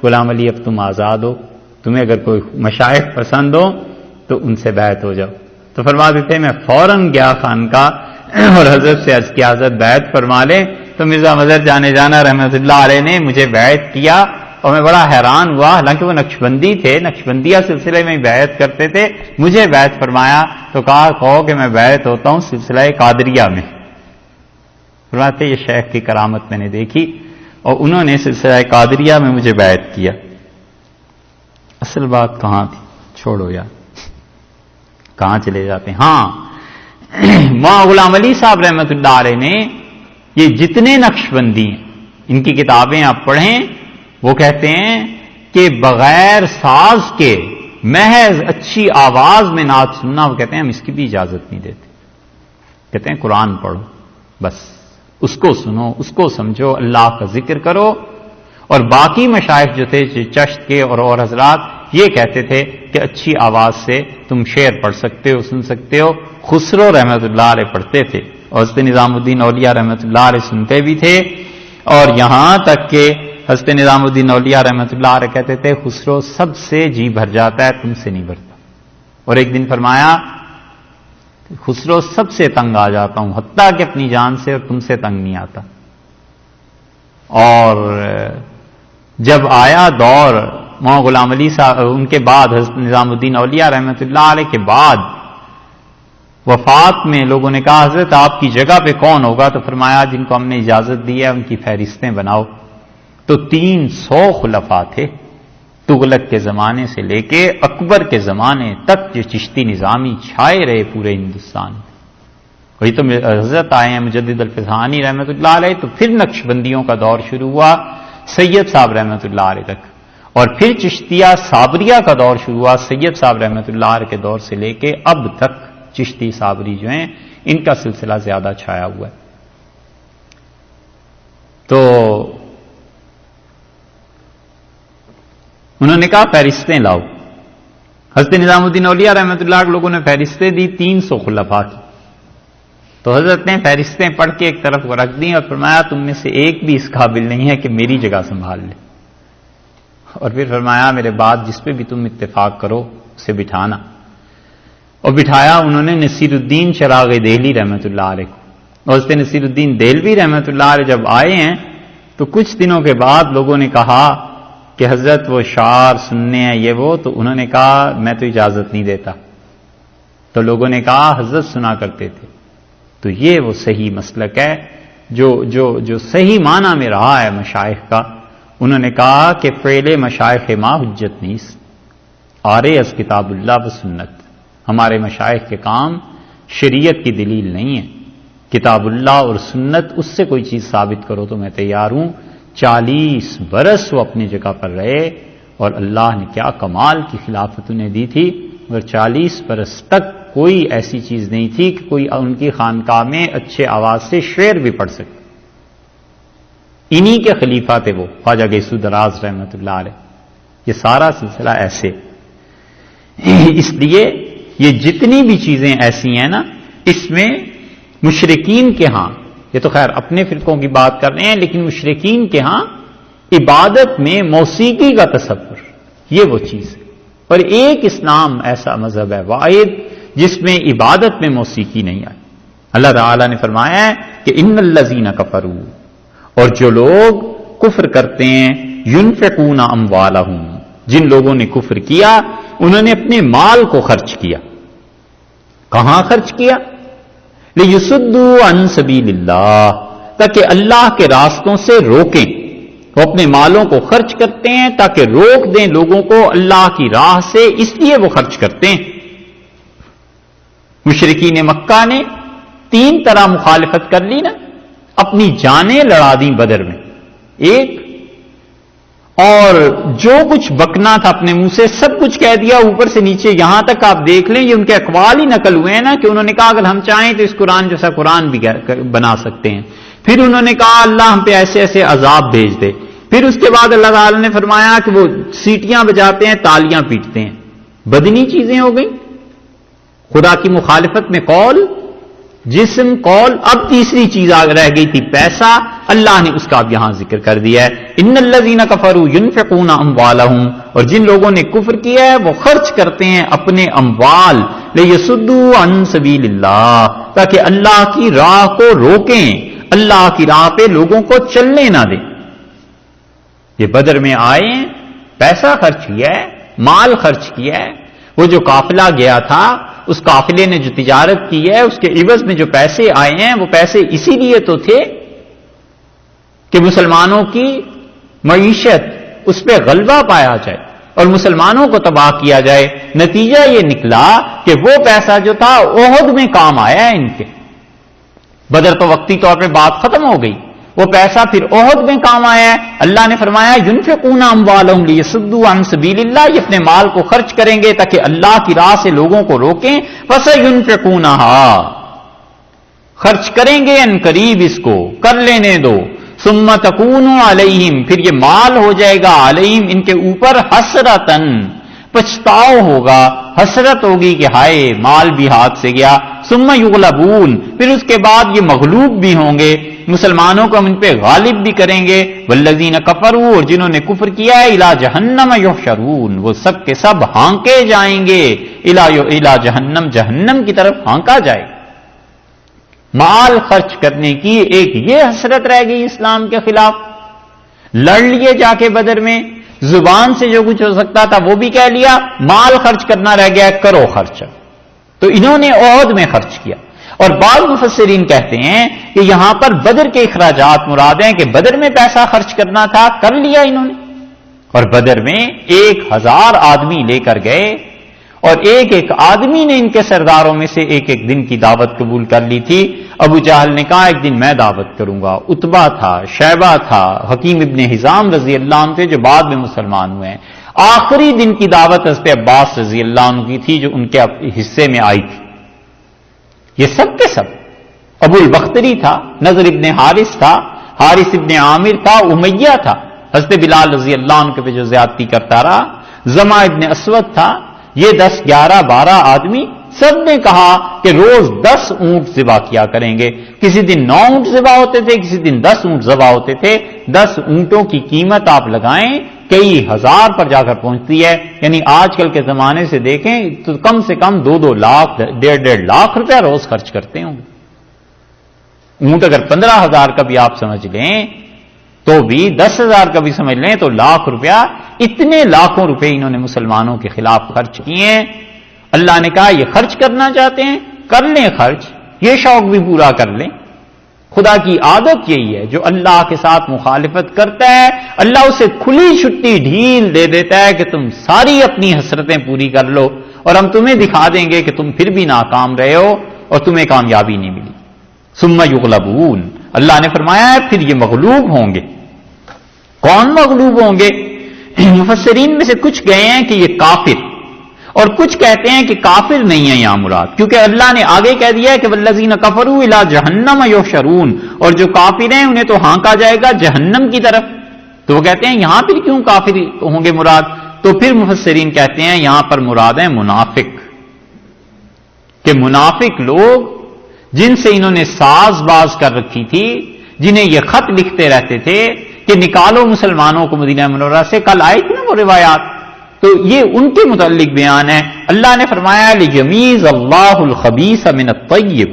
غلام علی اب تم آزاد ہو، تمہیں اگر کوئی مشائخ پسند ہو تو ان سے بیعت ہو جاؤ. تو فرما دیتے میں فوراً گیا خانقاہ اور حضرت سے عرض کیا حضرت بیعت فرما لیں. تو مرزا مظہر جانا رحمۃ اللہ علیہ نے مجھے بیعت کیا اور میں بڑا حیران ہوا، حالانکہ وہ نقشبندی تھے، نقشبندیہ سلسلے میں بیعت کرتے تھے. مجھے بیعت فرمایا تو کہو کہ میں بیعت ہوتا ہوں سلسلہ قادریہ میں. فرماتے یہ شیخ کی کرامت میں نے دیکھی اور انہوں نے سلسلہ قادریہ میں مجھے بیعت کیا. اصل بات کہاں تھی، چھوڑو یار، کہاں چلے جاتے ہیں. ہاں وہاں غلام علی صاحب رحمۃ اللہ علیہ نے یہ جتنے نقش بندی ہیں ان کی کتابیں آپ پڑھیں، وہ کہتے ہیں کہ بغیر ساز کے محض اچھی آواز میں نعت سننا، وہ کہتے ہیں ہم اس کی بھی اجازت نہیں دیتے، کہتے ہیں قرآن پڑھو، بس اس کو سنو، اس کو سمجھو، اللہ کا ذکر کرو. اور باقی مشائخ جو تھے چشت کے اور حضرات یہ کہتے تھے کہ اچھی آواز سے تم شعر پڑھ سکتے ہو، سن سکتے ہو. خسرو رحمۃ اللہ علیہ پڑھتے تھے اور حضرت نظام الدین اولیاء رحمۃ اللہ علیہ سنتے بھی تھے، اور یہاں تک کہ حضرت نظام الدین اولیاء رحمۃ اللہ علیہ کہتے تھے خسرو سب سے جی بھر جاتا ہے، تم سے نہیں بھرتا. اور ایک دن فرمایا خسرو سب سے تنگ آ جاتا ہوں، حتیٰ کہ اپنی جان سے، اور تم سے تنگ نہیں آتا. اور جب آیا دور مولانا غلام علی صاحب، ان کے بعد حضرت نظام الدین اولیاء رحمۃ اللہ علیہ کے بعد وفات میں لوگوں نے کہا حضرت آپ کی جگہ پہ کون ہوگا؟ تو فرمایا جن کو ہم نے اجازت دی ہے ان کی فہرستیں بناؤ. تو 300 خلفاء تھے، تغلق کے زمانے سے لے کے اکبر کے زمانے تک جو چشتی نظامی چھائے رہے پورے ہندوستان. وہی تو حضرت آئے ہیں مجدد الفسانی رحمۃ اللہ علیہ، تو پھر نقش بندیوں کا دور شروع ہوا سید صاحب رحمۃ اللہ علیہ تک، اور پھر چشتیہ صابریہ کا دور شروع ہوا سید صاحب رحمۃ اللہ علیہ کے دور سے لے کے اب تک. چشتی صابری جو ہیں ان کا سلسلہ زیادہ چھایا ہوا ہے. تو انہوں نے کہا فہرستیں لاؤ. حضرت نظام الدین اولیاء رحمۃ اللہ کے لوگوں نے فہرستیں دی 300 خلفاء کی. تو حضرت نے فہرستیں پڑھ کے ایک طرف کو رکھ دیں اور فرمایا تم میں سے ایک بھی اس قابل نہیں ہے کہ میری جگہ سنبھال لے. اور پھر فرمایا میرے بعد جس پہ بھی تم اتفاق کرو اسے بٹھانا. اور بٹھایا انہوں نے نصیر الدین چراغ دہلی رحمۃ اللہ علیہ کو. اور حضرت نصیر الدین دہلوی رحمۃ اللہ علیہ جب آئے ہیں تو کچھ دنوں کے بعد لوگوں نے کہا کہ حضرت وہ شعر سننے ہیں یہ وہ، تو انہوں نے کہا میں تو اجازت نہیں دیتا. تو لوگوں نے کہا حضرت سنا کرتے تھے. تو یہ وہ صحیح مسلک ہے جو صحیح معنی میں رہا ہے مشائخ کا. انہوں نے کہا کہ فعل مشائخ ما حجت نیست، آرے از کتاب اللہ و سنت. ہمارے مشائخ کے کام شریعت کی دلیل نہیں ہے، کتاب اللہ اور سنت، اس سے کوئی چیز ثابت کرو تو میں تیار ہوں. 40 برس وہ اپنی جگہ پر رہے اور اللہ نے کیا کمال کی خلافت انہیں دی تھی. اور 40 برس تک کوئی ایسی چیز نہیں تھی کہ کوئی ان کی خانقاہ میں اچھے آواز سے شعر بھی پڑھ سکے. انہی کے خلیفہ تھے وہ خواجہ گیسو دراز رحمۃ اللہ علیہ. یہ سارا سلسلہ ایسے. اس لیے یہ جتنی بھی چیزیں ایسی ہیں نا، اس میں مشرکین کے ہاں، یہ تو خیر اپنے فرقوں کی بات کر رہے ہیں، لیکن مشرکین کے ہاں عبادت میں موسیقی کا تصور یہ وہ چیز ہے. اور ایک اسلام ایسا مذہب ہے واحد جس میں عبادت میں موسیقی نہیں آئی. اللہ تعالی نے فرمایا ہے کہ ان الذین کفروا، اور جو لوگ کفر کرتے ہیں، ينفقون اموالہم، جن لوگوں نے کفر کیا انہوں نے اپنے مال کو خرچ کیا. کہاں خرچ کیا؟ لِيُصُدُّوا عَن سَبِيلِ اللَّهِ، تاکہ اللہ کے راستوں سے روکیں. وہ اپنے مالوں کو خرچ کرتے ہیں تاکہ روک دیں لوگوں کو اللہ کی راہ سے، اس لیے وہ خرچ کرتے ہیں. مشرکین مکہ نے 3 طرح مخالفت کر لی نا، اپنی جانیں لڑا دیں بدر میں ایک، اور جو کچھ بکنا تھا اپنے منہ سے سب کچھ کہہ دیا اوپر سے نیچے. یہاں تک آپ دیکھ لیں یہ ان کے اقوال ہی نقل ہوئے ہیں نا کہ انہوں نے کہا اگر ہم چاہیں تو اس قرآن جیسا قرآن بھی بنا سکتے ہیں. پھر انہوں نے کہا اللہ ہم پہ ایسے ایسے عذاب بھیج دے. پھر اس کے بعد اللہ تعالی نے فرمایا کہ وہ سیٹیاں بجاتے ہیں، تالیاں پیٹتے ہیں. بدنی چیزیں ہو گئیں. خدا کی مخالفت میں قول، جسم، قول. اب تیسری چیز رہ گئی تھی پیسہ. اللہ نے اس کا اب یہاں ذکر کر دیا ہے، ان الذین کفروا ينفقون اموالہم، اور جن لوگوں نے کفر کیا ہے وہ خرچ کرتے ہیں اپنے اموال، لیصدوا عن سبیل اللہ، تاکہ اللہ کی راہ کو روکیں، اللہ کی راہ پہ لوگوں کو چلنے نہ دیں. یہ بدر میں آئے ہیں، پیسہ خرچ کیا ہے، مال خرچ کیا ہے. وہ جو قافلہ گیا تھا اس قافلے نے جو تجارت کی ہے اس کے عوض میں جو پیسے آئے ہیں وہ پیسے اسی لیے تو تھے کہ مسلمانوں کی معیشت اس پہ غلبہ پایا جائے اور مسلمانوں کو تباہ کیا جائے. نتیجہ یہ نکلا کہ وہ پیسہ جو تھا احد میں کام آیا ہے ان کے. بدر تو وقتی طور پہ بات ختم ہو گئی، وہ پیسہ پھر احد میں کام آیا ہے۔ اللہ نے فرمایا ينفقون اموالهم ليصدوا عن سبيل الله، یہ اپنے مال کو خرچ کریں گے تاکہ اللہ کی راہ سے لوگوں کو روکیں۔ فسينفقونها، خرچ کریں گے ان قریب، اس کو کر لینے دو۔ ثم تكون عليهم، پھر یہ مال ہو جائے گا علیہم، ان کے اوپر، حسرتن، پچھتاؤ ہوگا، حسرت ہوگی کہ ہائے مال بھی ہاتھ سے گیا۔ ثم یغلبون، پھر اس کے بعد یہ مغلوب بھی ہوں گے، مسلمانوں کو ہم ان پہ غالب بھی کریں گے۔ والذین کفروا، اور جنہوں نے کفر کیا ہے، الی جہنم یحشرون، وہ سب کے سب ہانکے جائیں گے، الی جہنم، جہنم کی طرف ہانکا جائے گا۔ مال خرچ کرنے کی ایک یہ حسرت رہ گئی اسلام کے خلاف، لڑ لیے جا کے بدر میں، زبان سے جو کچھ ہو سکتا تھا وہ بھی کہہ لیا، مال خرچ کرنا رہ گیا، کرو خرچ۔ تو انہوں نے عہد میں خرچ کیا، اور بعض مفسرین کہتے ہیں کہ یہاں پر بدر کے اخراجات مراد ہیں، کہ بدر میں پیسہ خرچ کرنا تھا، کر لیا انہوں نے، اور بدر میں 1000 آدمی لے کر گئے، اور ایک ایک آدمی نے ان کے سرداروں میں سے ایک ایک دن کی دعوت قبول کر لی تھی۔ ابو جہل نے کہا ایک دن میں دعوت کروں گا، عتبہ تھا، شیبہ تھا، حکیم ابن حزام رضی اللہ عنہ تھے جو بعد میں مسلمان ہوئے ہیں۔ آخری دن کی دعوت حضرت عباس رضی اللہ عنہ کی تھی جو ان کے حصے میں آئی تھی۔ یہ سب کے سب، ابو البختری تھا، نضر ابن حارث تھا، حارث ابن عامر تھا، امیہ تھا، حضرت بلال رضی اللہ عنہ کے پہ جو زیادتی کرتا رہا، زما ابن اسود تھا، یہ 10 11 12 آدمی، سب نے کہا کہ روز 10 اونٹ ذبح کیا کریں گے۔ کسی دن 9 اونٹ ذبح ہوتے تھے، کسی دن 10 اونٹ ذبح ہوتے تھے۔ 10 اونٹوں کی قیمت آپ لگائیں کئی ہزار پر جا کر پہنچتی ہے، یعنی آج کل کے زمانے سے دیکھیں تو کم سے کم 2-2 لاکھ 1.5 لاکھ روپیہ روز خرچ کرتے ہوں گے۔ اونٹ اگر 15,000 کا بھی آپ سمجھ لیں تو بھی 10,000 کا بھی سمجھ لیں تو لاکھ روپیہ، اتنے لاکھوں روپے انہوں نے مسلمانوں کے خلاف خرچ کیے ہیں۔ اللہ نے کہا یہ خرچ کرنا چاہتے ہیں کر لیں خرچ، یہ شوق بھی پورا کر لیں۔ خدا کی عادت یہی ہے، جو اللہ کے ساتھ مخالفت کرتا ہے اللہ اسے کھلی چھٹی ڈھیل دے دیتا ہے کہ تم ساری اپنی حسرتیں پوری کر لو، اور ہم تمہیں دکھا دیں گے کہ تم پھر بھی ناکام رہے ہو اور تمہیں کامیابی نہیں ملی۔ ثم یغلبون، اللہ نے فرمایا ہے پھر یہ مغلوب ہوں گے۔ کون مغلوب ہوں گے؟ مفسرین میں سے کچھ گئے ہیں کہ یہ کافر، اور کچھ کہتے ہیں کہ کافر نہیں ہے یہاں مراد، کیونکہ اللہ نے آگے کہہ دیا ہے کہ والذین کفروا الی جہنم یحشرون، اور جو کافر ہیں انہیں تو ہانکا جائے گا جہنم کی طرف۔ تو وہ کہتے ہیں یہاں پھر کیوں کافر ہوں گے مراد؟ تو پھر مفسرین کہتے ہیں یہاں پر مراد ہیں منافق، کہ منافق لوگ جن سے انہوں نے ساز باز کر رکھی تھی، جنہیں یہ خط لکھتے رہتے تھے کہ نکالو مسلمانوں کو مدینہ منورہ سے، کل آئی تھی نا وہ روایات، تو یہ ان کے متعلق بیان ہے۔ اللہ نے فرمایا لیمیز اللہ الخبیث من الطیب،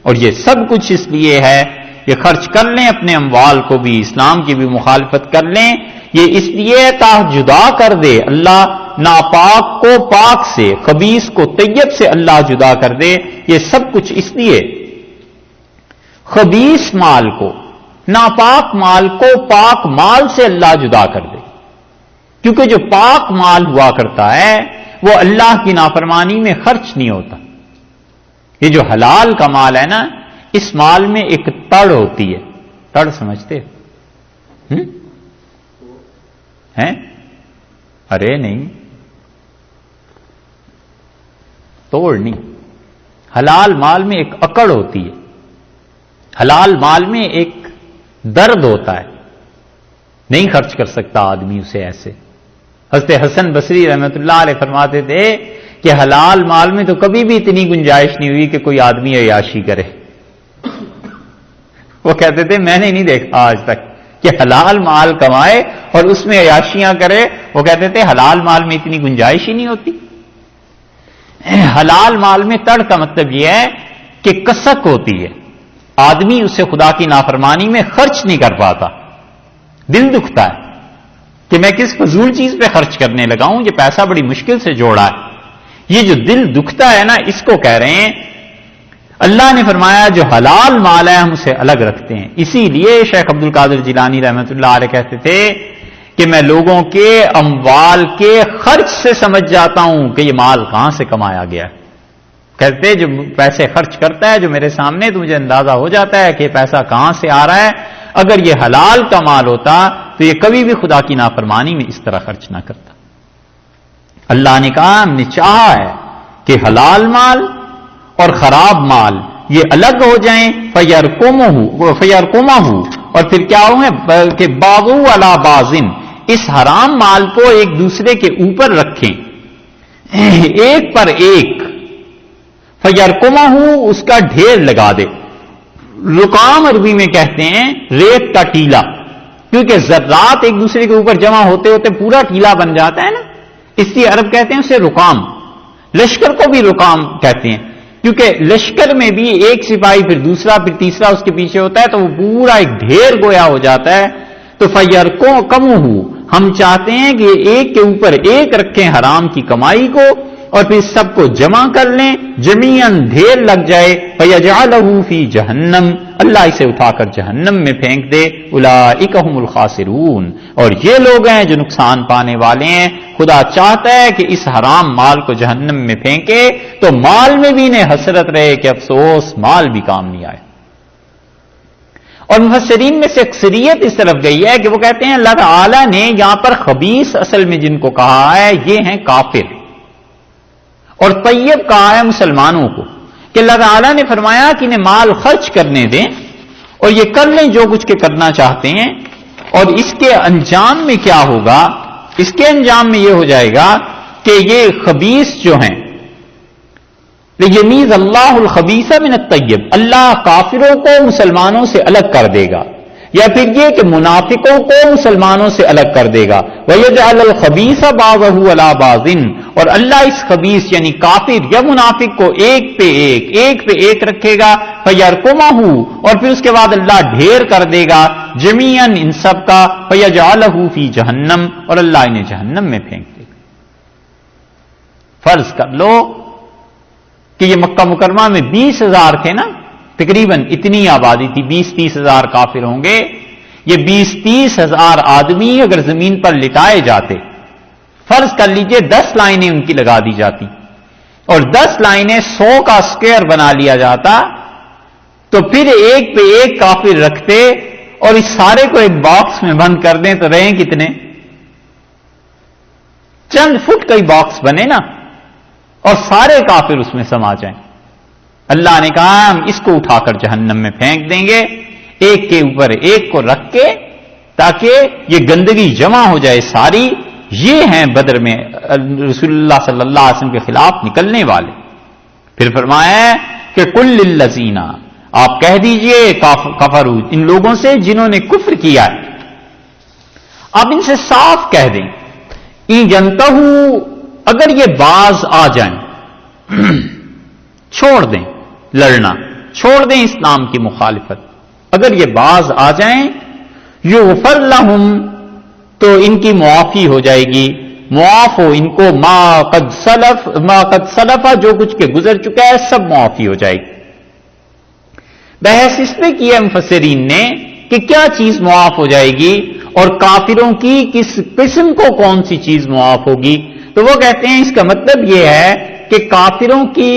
اور یہ سب کچھ اس لیے ہے، یہ خرچ کر لیں اپنے اموال کو بھی، اسلام کی بھی مخالفت کر لیں، یہ اس لیے تاکہ جدا کر دے اللہ ناپاک کو پاک سے، خبیث کو طیب سے اللہ جدا کر دے۔ یہ سب کچھ اس لیے خبیث مال کو، ناپاک مال کو پاک مال سے اللہ جدا کر دے، کیونکہ جو پاک مال ہوا کرتا ہے وہ اللہ کی نافرمانی میں خرچ نہیں ہوتا۔ یہ جو حلال کا مال ہے نا، اس مال میں ایک تڑ ہوتی ہے، تڑ سمجھتے ہیں؟ ارے نہیں، توڑ نہیں، حلال مال میں ایک اکڑ ہوتی ہے، حلال مال میں ایک درد ہوتا ہے، نہیں خرچ کر سکتا آدمی اسے ایسے۔ حضرت حسن بصری رحمۃ اللہ علیہ فرماتے تھے کہ حلال مال میں تو کبھی بھی اتنی گنجائش نہیں ہوئی کہ کوئی آدمی عیاشی کرے۔ وہ کہتے تھے میں نے نہیں دیکھا آج تک کہ حلال مال کمائے اور اس میں عیاشیاں کرے۔ وہ کہتے تھے حلال مال میں اتنی گنجائش ہی نہیں ہوتی۔ حلال مال میں تڑ کا مطلب یہ ہے کہ کسک ہوتی ہے، آدمی اسے خدا کی نافرمانی میں خرچ نہیں کر پاتا، دل دکھتا ہے کہ میں کس فضول چیز پہ خرچ کرنے لگا ہوں، یہ پیسہ بڑی مشکل سے جوڑا ہے۔ یہ جو دل دکھتا ہے نا، اس کو کہہ رہے ہیں۔ اللہ نے فرمایا جو حلال مال ہے ہم اسے الگ رکھتے ہیں۔ اسی لیے شیخ عبد القادر جیلانی رحمۃ اللہ علیہ کہتے تھے کہ میں لوگوں کے اموال کے خرچ سے سمجھ جاتا ہوں کہ یہ مال کہاں سے کمایا گیا ہے۔ کہتے جو پیسے خرچ کرتا ہے جو میرے سامنے تو مجھے اندازہ ہو جاتا ہے کہ پیسہ کہاں سے آ رہا ہے، اگر یہ حلال کا مال ہوتا تو یہ کبھی بھی خدا کی نافرمانی میں اس طرح خرچ نہ کرتا۔ اللہ نے کہا ہم نے چاہا ہے کہ حلال مال اور خراب مال یہ الگ ہو جائیں، فَيَرْقُمَهُ، اور پھر کیا ہوئے کہ بَعْضُ عَلَى بَعْضٍ، اس حرام مال کو ایک دوسرے کے اوپر رکھیں، ایک پر ایک، فَيَرْقُمَهُ، اس کا ڈھیر لگا دے۔ رکام عربی میں کہتے ہیں ریت کا ٹیلا، کیونکہ ذرات ایک دوسرے کے اوپر جمع ہوتے ہوتے پورا ٹیلا بن جاتا ہے نا، اس لیے عرب کہتے ہیں اسے رکام۔ لشکر کو بھی رکام کہتے ہیں، کیونکہ لشکر میں بھی ایک سپاہی پھر دوسرا پھر تیسرا اس کے پیچھے ہوتا ہے تو وہ پورا ایک ڈھیر گویا ہو جاتا ہے۔ تو فَيَرْقُمُهُ، ہم چاہتے ہیں کہ ایک کے اوپر ایک رکھیں حرام کی کمائی کو، اور پھر سب کو جمع کر لیں، جمیعاً ڈھیر لگ جائے، فَيَجْعَلَهُ فِي جَهَنَّمَ، اللہ اسے اٹھا کر جہنم میں پھینک دے، اولئک هم الخاسرون، اور یہ لوگ ہیں جو نقصان پانے والے ہیں۔ خدا چاہتا ہے کہ اس حرام مال کو جہنم میں پھینکے تو مال میں بھی انہیں حسرت رہے کہ افسوس مال بھی کام نہیں آئے۔ اور مفسرین میں سے اکثریت اس طرف گئی ہے کہ وہ کہتے ہیں اللہ تعالی نے یہاں پر خبیث اصل میں جن کو کہا ہے یہ ہیں کافر، اور طیب کہا ہے مسلمانوں کو، کہ اللہ تعالیٰ نے فرمایا کہ انہیں مال خرچ کرنے دیں اور یہ کر لیں جو کچھ کے کرنا چاہتے ہیں، اور اس کے انجام میں کیا ہوگا؟ اس کے انجام میں یہ ہو جائے گا کہ یہ خبیث جو ہیں، یمیز اللہ الخبیث من الطیب، اللہ کافروں کو مسلمانوں سے الگ کر دے گا، یا پھر یہ کہ منافقوں کو مسلمانوں سے الگ کر دے گا، وَيَجْعَلَ الْخَبِيثَ بَعْضَهُ عَلَى بَعْضٍ، اور اللہ اس خبیث یعنی کافر یا منافق کو ایک پہ ایک رکھے گا، فَيَرْقُمَهُ، اور پھر اس کے بعد اللہ ڈھیر کر دے گا، جمیعاً ان سب کا، فَيَجْعَلَهُ فِي جَهَنَّمَ، اور اللہ انہیں جہنم میں پھینک دے گا۔ فرض کر لو کہ یہ مکہ مکرمہ میں 20,000 تھے نا، تقریباً اتنی آبادی تھی، 20-30 ہزار کافر ہوں گے، یہ 20-30 ہزار آدمی اگر زمین پر لٹائے جاتے، فرض کر لیجئے 10 لائنیں ان کی لگا دی جاتی اور 10 لائنیں 100 کا اسکوائر بنا لیا جاتا، تو پھر ایک پہ ایک کافر رکھتے اور اس سارے کو ایک باکس میں بند کر دیں تو رہیں کتنے؟ چند فٹ کا ہی باکس بنے نا، اور سارے کافر اس میں سما جائیں۔ اللہ نے کہا ہم اس کو اٹھا کر جہنم میں پھینک دیں گے، ایک کے اوپر ایک کو رکھ کے، تاکہ یہ گندگی جمع ہو جائے ساری۔ یہ ہیں بدر میں رسول اللہ صلی اللہ علیہ وسلم کے خلاف نکلنے والے۔ پھر فرمایا ہے کہ کل للذین، آپ کہہ دیجئے کفروا، ان لوگوں سے جنہوں نے کفر کیا ہے، آپ ان سے صاف کہہ دیں، ان ینتہوا، اگر یہ باز آ جائیں، چھوڑ دیں لڑنا، چھوڑ دیں اسلام کی مخالفت، اگر یہ باز آ جائیں، یغفر لہم، تو ان کی معافی ہو جائے گی، معاف ہو ان کو، ما قد سلف، جو کچھ کے گزر چکا ہے سب معافی ہو جائے گی۔ بحث اس پہ کی ہے مفسرین نے کہ کیا چیز معاف ہو جائے گی اور کافروں کی کس قسم کو کون سی چیز معاف ہوگی، تو وہ کہتے ہیں اس کا مطلب یہ ہے کہ کافروں کی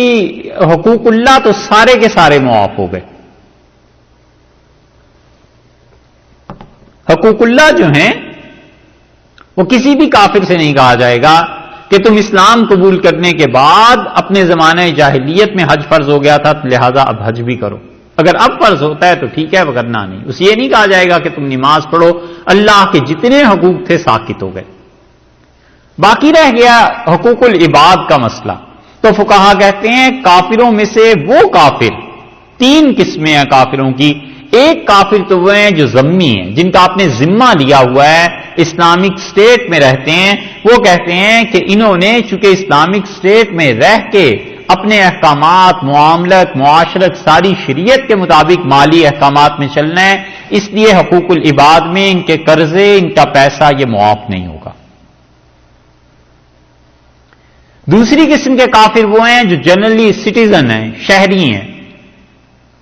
حقوق اللہ تو سارے کے سارے معاف ہو گئے۔ حقوق اللہ جو ہیں وہ کسی بھی کافر سے نہیں کہا جائے گا کہ تم اسلام قبول کرنے کے بعد اپنے زمانہ جاہلیت میں حج فرض ہو گیا تھا لہذا اب حج بھی کرو، اگر اب فرض ہوتا ہے تو ٹھیک ہے وگرنہ نہیں۔ اسے یہ نہیں کہا جائے گا کہ تم نماز پڑھو، اللہ کے جتنے حقوق تھے ساقط ہو گئے۔ باقی رہ گیا حقوق العباد کا مسئلہ، تو فقہا کہتے ہیں کافروں میں سے وہ کافر، 3 قسمیں ہیں کافروں کی۔ ایک کافر تو وہ ہیں جو ذمی ہیں، جن کا آپ نے ذمہ لیا ہوا ہے، اسلامک اسٹیٹ میں رہتے ہیں، وہ کہتے ہیں کہ انہوں نے چونکہ اسلامک اسٹیٹ میں رہ کے اپنے احکامات، معاملت، معاشرت ساری شریعت کے مطابق مالی احکامات میں چلنا ہے، اس لیے حقوق العباد میں ان کے قرضے، ان کا پیسہ یہ معاف نہیں ہوگا۔ دوسری قسم کے کافر وہ ہیں جو جنرلی سٹیزن ہیں، شہری ہیں،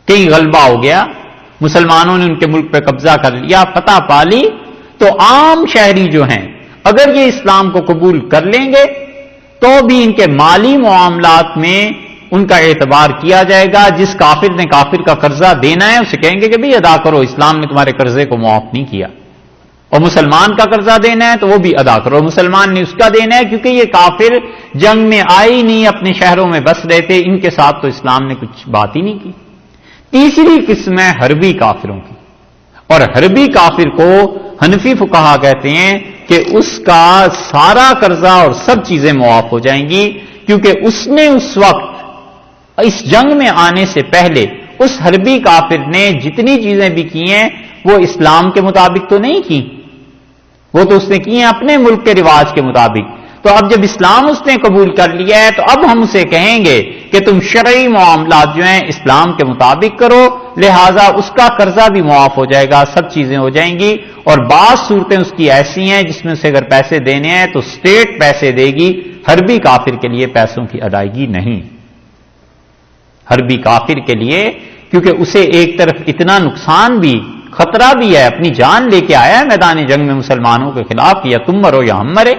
کہیں غلبہ ہو گیا، مسلمانوں نے ان کے ملک پہ قبضہ کر لیا، فتح پا لی، تو عام شہری جو ہیں اگر یہ اسلام کو قبول کر لیں گے تو بھی ان کے مالی معاملات میں ان کا اعتبار کیا جائے گا. جس کافر نے کافر کا قرضہ دینا ہے اسے کہیں گے کہ بھئی ادا کرو، اسلام نے تمہارے قرضے کو معاف نہیں کیا. اور مسلمان کا قرضہ دینا ہے تو وہ بھی ادا کرو، مسلمان نے اس کا دینا ہے، کیونکہ یہ کافر جنگ میں آئے ہی نہیں، اپنے شہروں میں بس رہے تھے، ان کے ساتھ تو اسلام نے کچھ بات ہی نہیں کی. تیسری قسم ہے حربی کافروں کی، اور حربی کافر کو حنفی فقہا کہتے ہیں کہ اس کا سارا قرضہ اور سب چیزیں معاف ہو جائیں گی، کیونکہ اس نے اس وقت اس جنگ میں آنے سے پہلے اس حربی کافر نے جتنی چیزیں بھی کی ہیں وہ اسلام کے مطابق تو نہیں کی، وہ تو اس نے کی ہیں اپنے ملک کے رواج کے مطابق. تو اب جب اسلام اس نے قبول کر لیا ہے تو اب ہم اسے کہیں گے کہ تم شرعی معاملات جو ہیں اسلام کے مطابق کرو، لہذا اس کا قرضہ بھی معاف ہو جائے گا، سب چیزیں ہو جائیں گی. اور بعض صورتیں اس کی ایسی ہیں جس میں سے اگر پیسے دینے ہیں تو اسٹیٹ پیسے دے گی، حربی کافر کے لیے پیسوں کی ادائیگی نہیں. حربی کافر کے لیے، کیونکہ اسے ایک طرف اتنا نقصان بھی، خطرہ بھی ہے، اپنی جان لے کے آیا ہے میدان جنگ میں مسلمانوں کے خلاف، یا تم مرو یا ہم مرے.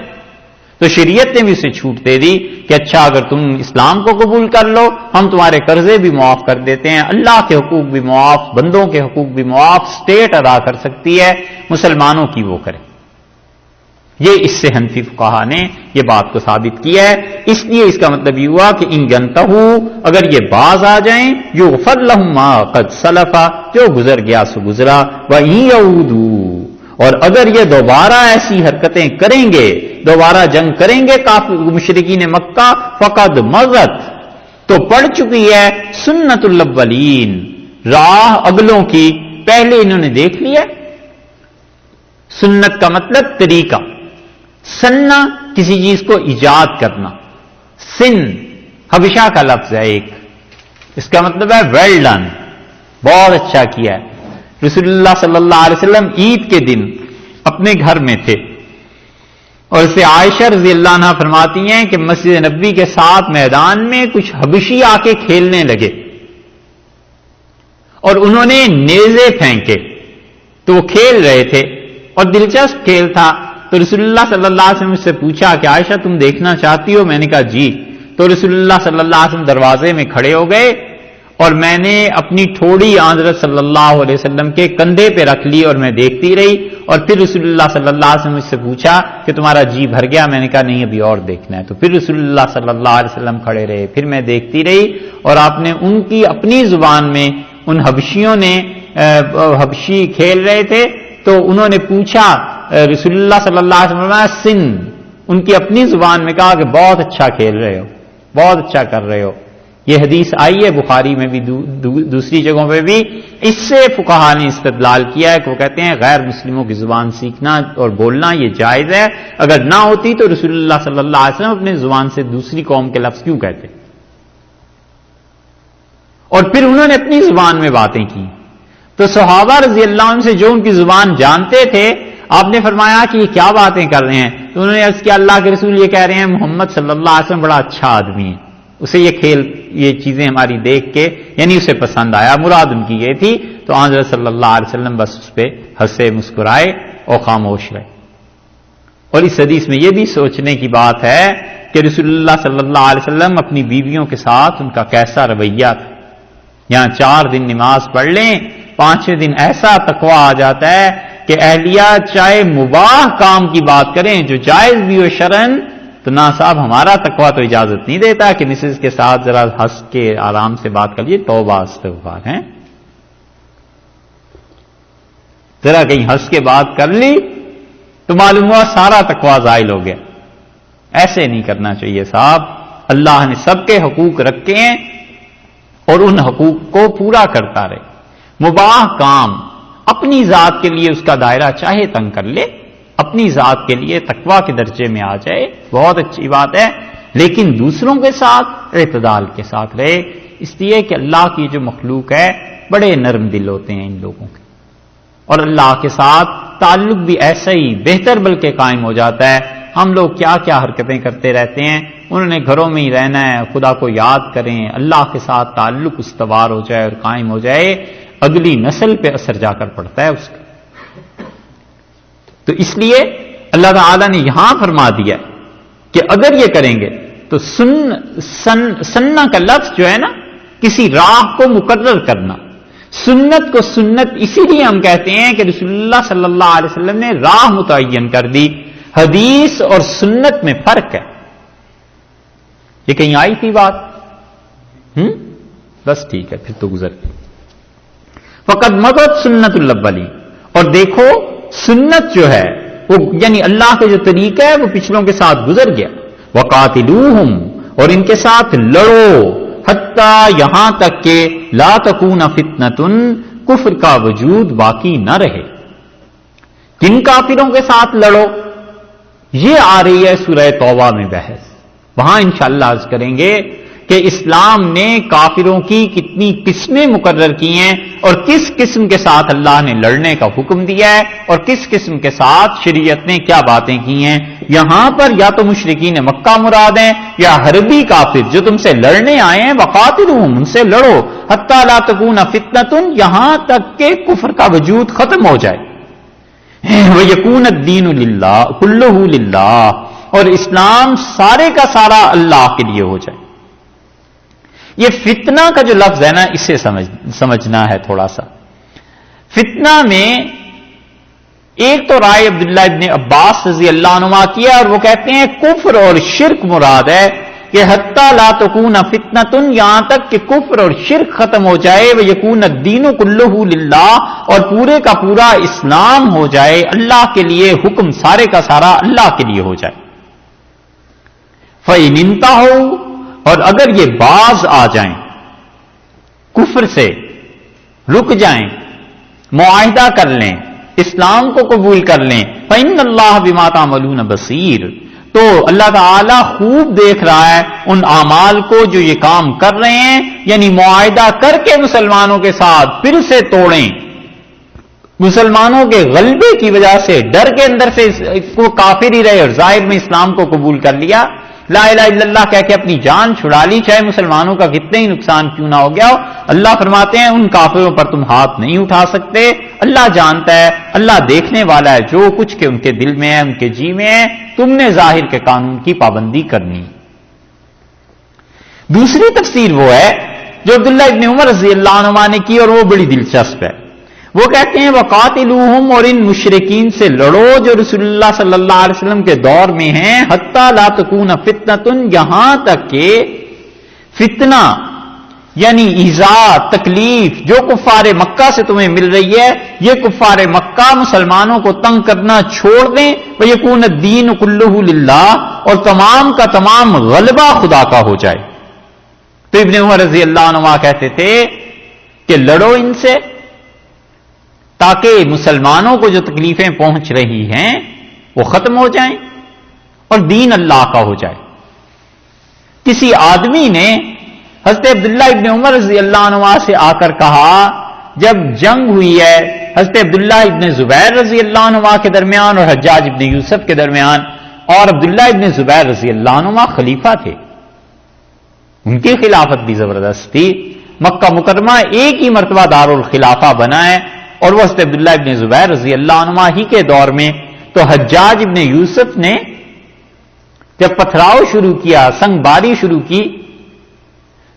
تو شریعت نے بھی اسے چھوٹ دے دی کہ اچھا اگر تم اسلام کو قبول کر لو ہم تمہارے قرضے بھی معاف کر دیتے ہیں، اللہ کے حقوق بھی معاف، بندوں کے حقوق بھی معاف، اسٹیٹ ادا کر سکتی ہے، مسلمانوں کی وہ کرے. یہ اس سے حنفی فقہا نے یہ بات کو ثابت کیا ہے. اس لیے اس کا مطلب یہ ہوا کہ ان ینتہو، اگر یہ باز آ جائیں، یغفر لہم ما قد سلفا، جو گزر گیا سو گزرا، وَإِن يَعُودُوا، اور اگر یہ دوبارہ ایسی حرکتیں کریں گے، دوبارہ جنگ کریں گے کافر مشرکین مکہ، فقد مضت، تو پڑ چکی ہے سنت الاولین، راہ اگلوں کی، پہلے انہوں نے دیکھ لیا. سنت کا مطلب طریقہ، سننا کسی چیز کو ایجاد کرنا، سن حبشہ کا لفظ ہے ایک، اس کا مطلب ہے ویل ڈن، بہت اچھا کیا ہے. رسول اللہ صلی اللہ علیہ وسلم عید کے دن اپنے گھر میں تھے، اور اسے عائشہ رضی اللہ عنہا فرماتی ہیں کہ مسجد نبوی کے ساتھ میدان میں کچھ حبشی آ کے کھیلنے لگے، اور انہوں نے نیزے پھینکے، تو وہ کھیل رہے تھے اور دلچسپ کھیل تھا. تو رسول اللہ صلی اللہ علیہ وسلم سے پوچھا کہ عائشہ تم دیکھنا چاہتی ہو؟ میں نے کہا جی. تو رسول اللہ صلی اللہ علیہ وسلم دروازے میں کھڑے ہو گئے، اور میں نے اپنی ٹھوڑی حضرت صلی اللہ علیہ وسلم کے کندھے پہ رکھ لی اور میں دیکھتی رہی. اور پھر رسول اللہ صلی اللہ علیہ وسلم مجھ سے پوچھا کہ تمہارا جی بھر گیا؟ میں نے کہا نہیں، ابھی اور دیکھنا ہے. تو پھر رسول اللہ صلی اللہ علیہ وسلم کھڑے رہے، پھر میں دیکھتی رہی، اور آپ نے ان کی اپنی زبان میں، ان حبشیوں نے، حبشی کھیل رہے تھے تو انہوں نے پوچھا رسول اللہ صلی اللہ علیہ وسلم سن، ان کی اپنی زبان میں کہا کہ بہت اچھا کھیل رہے ہو، بہت اچھا کر رہے ہو. یہ حدیث آئی ہے بخاری میں بھی، دوسری جگہوں پہ بھی. اس سے فقہا نے استدلال کیا ہے کہ وہ کہتے ہیں غیر مسلموں کی زبان سیکھنا اور بولنا یہ جائز ہے. اگر نہ ہوتی تو رسول اللہ صلی اللہ علیہ وسلم اپنے زبان سے دوسری قوم کے لفظ کیوں کہتے؟ اور پھر انہوں نے اپنی زبان میں باتیں کی. تو صحابہ رضی اللہ عنہ سے جو ان کی زبان جانتے تھے، آپ نے فرمایا کہ یہ کیا باتیں کر رہے ہیں؟ تو انہوں نے عرض کیا اللہ کے رسول یہ کہہ رہے ہیں محمد صلی اللہ علیہ وسلم بڑا اچھا آدمی ہے، اسے یہ کھیل، یہ چیزیں ہماری دیکھ کے یعنی اسے پسند آیا، مراد ان کی یہ تھی. تو حضرت صلی اللہ علیہ وسلم بس اس پہ ہنسے، مسکرائے اور خاموش رہے. اور اس حدیث میں یہ بھی سوچنے کی بات ہے کہ رسول اللہ صلی اللہ علیہ وسلم اپنی بیویوں کے ساتھ ان کا کیسا رویہ تھا. یہاں 4 دن نماز پڑھ لیں، 5ویں دن ایسا تقویٰ آ جاتا ہے کہ اہلیہ چاہے مباح کام کی بات کریں جو جائز بھی ہو شرعن، تو نا صاحب ہمارا تقویٰ تو اجازت نہیں دیتا کہ مسز کے ساتھ ذرا ہنس کے آرام سے بات کر لیجیے، توبہ استغفار ہیں، ذرا کہیں ہنس کے بات کر لی تو معلوم ہوا سارا تقویٰ زائل ہو گیا. ایسے نہیں کرنا چاہیے صاحب. اللہ نے سب کے حقوق رکھے ہیں اور ان حقوق کو پورا کرتا رہے. مباح کام اپنی ذات کے لیے اس کا دائرہ چاہے تنگ کر لے، اپنی ذات کے لیے تقویٰ کے درجے میں آ جائے، بہت اچھی بات ہے، لیکن دوسروں کے ساتھ اعتدال کے ساتھ رہے. اس لیے کہ اللہ کی جو مخلوق ہے بڑے نرم دل ہوتے ہیں ان لوگوں کے، اور اللہ کے ساتھ تعلق بھی ایسا ہی بہتر بلکہ قائم ہو جاتا ہے. ہم لوگ کیا کیا حرکتیں کرتے رہتے ہیں، انہوں نے گھروں میں ہی رہنا ہے، خدا کو یاد کریں، اللہ کے ساتھ تعلق استوار ہو جائے اور قائم ہو جائے، اگلی نسل پہ اثر جا کر پڑتا ہے اس کا. تو اس لیے اللہ تعالیٰ نے یہاں فرما دیا کہ اگر یہ کریں گے تو سننا کا لفظ جو ہے نا کسی راہ کو مقرر کرنا. سنت کو سنت اسی لیے ہم کہتے ہیں کہ رسول اللہ صلی اللہ علیہ وسلم نے راہ متعین کر دی. حدیث اور سنت میں فرق ہے. یہ کہیں آئی تھی بات؟ بس ٹھیک ہے، پھر تو گزر گئی. فقد مضت سنت الاولین، اور دیکھو سنت جو ہے وہ یعنی اللہ کا جو طریقہ ہے وہ پچھلوں کے ساتھ گزر گیا. وقاتلوہم، اور ان کے ساتھ لڑو، حتیٰ یہاں تک کہ لا تکون فتنۃ، کفر کا وجود باقی نہ رہے. کن کافروں کے ساتھ لڑو؟ یہ آ رہی ہے سورہ توبہ میں بحث. وہاں انشاءاللہ عرض کریں گے کہ اسلام نے کافروں کی کتنی قسمیں مقرر کی ہیں اور کس قسم کے ساتھ اللہ نے لڑنے کا حکم دیا ہے اور کس قسم کے ساتھ شریعت نے کیا باتیں کی ہیں. یہاں پر یا تو مشرکین مکہ مراد ہیں یا حربی کافر جو تم سے لڑنے آئے ہیں. وقاتلوہم، ان سے لڑو، حتی لا تکون فتنۃ، یہاں تک کہ کفر کا وجود ختم ہو جائے. وَيَكُونَ الدِّينُ لِلَّهِ كُلُّهُ لِلَّهِ، اور اسلام سارے کا سارا اللہ کے لیے ہو جائے. یہ فتنہ کا جو لفظ ہے نا اسے سمجھنا ہے تھوڑا سا. فتنہ میں ایک تو رائے عبداللہ ابن عباس رضی اللہ عنہما کیا اور وہ کہتے ہیں کفر اور شرک مراد ہے کہ حتی لا تکون فتنۃ، یہاں تک کہ کفر اور شرک ختم ہو جائے. وَيَكُونَ الدِّينُ كُلُّهُ لِلَّهِ، اور پورے کا پورا اسلام ہو جائے اللہ کے لیے، حکم سارے کا سارا اللہ کے لیے ہو جائے. فَإِنِ انتَهُوا، اور اگر یہ باز آ جائیں کفر سے، رک جائیں، معاہدہ کر لیں، اسلام کو قبول کر لیں، فَإِنَّ اللَّهَ بِمَا تَعْمَلُونَ بَصِيرٌ، تو اللہ تعالی خوب دیکھ رہا ہے ان اعمال کو جو یہ کام کر رہے ہیں. یعنی معاہدہ کر کے مسلمانوں کے ساتھ پھر سے توڑیں، مسلمانوں کے غلبے کی وجہ سے ڈر کے اندر سے کو کافر ہی رہے اور ظاہر میں اسلام کو قبول کر لیا، لا الہ الا اللہ کہہ کے اپنی جان چھڑا لی، چاہے مسلمانوں کا کتنے ہی نقصان کیوں نہ ہو گیا ہو. اللہ فرماتے ہیں ان کافروں پر تم ہاتھ نہیں اٹھا سکتے. اللہ جانتا ہے، اللہ دیکھنے والا ہے جو کچھ کہ ان کے دل میں ہے، ان کے جی میں ہے. تم نے ظاہر کے قانون کی پابندی کرنی. دوسری تفسیر وہ ہے جو عبداللہ ابن عمر رضی اللہ عنہما نے کی اور وہ بڑی دلچسپ ہے. وہ کہتے ہیں وقاتلوہم، اور ان مشرکین سے لڑو جو رسول اللہ صلی اللہ علیہ وسلم کے دور میں ہیں، حتی لا تکون فتنۃ، یہاں تک کہ فتنہ یعنی ایذا، تکلیف جو کفار مکہ سے تمہیں مل رہی ہے، یہ کفار مکہ مسلمانوں کو تنگ کرنا چھوڑ دیں. وَيَكُونَ الدِّينُ كُلُّهُ لِلَّهِ، اور تمام کا تمام غلبہ خدا کا ہو جائے. تو ابن عمر رضی اللہ عنہ کہتے تھے کہ لڑو ان سے تاکہ مسلمانوں کو جو تکلیفیں پہنچ رہی ہیں وہ ختم ہو جائیں اور دین اللہ کا ہو جائے. کسی آدمی نے حضرت عبداللہ ابن عمر رضی اللہ عنہ سے آ کر کہا، جب جنگ ہوئی ہے حضرت عبداللہ ابن زبیر رضی اللہ عنہ کے درمیان اور حجاج ابن یوسف کے درمیان، اور عبداللہ ابن زبیر رضی اللہ عنہ خلیفہ تھے، ان کی خلافت بھی زبردست تھی. مکہ مکرمہ ایک ہی مرتبہ دارالخلافہ بنا ہے اور وہ حضرت عبداللہ ابن زبیر رضی اللہ عنہ ہی کے دور میں. تو حجاج ابن یوسف نے جب پتھراؤ شروع کیا، سنگ باری شروع کی،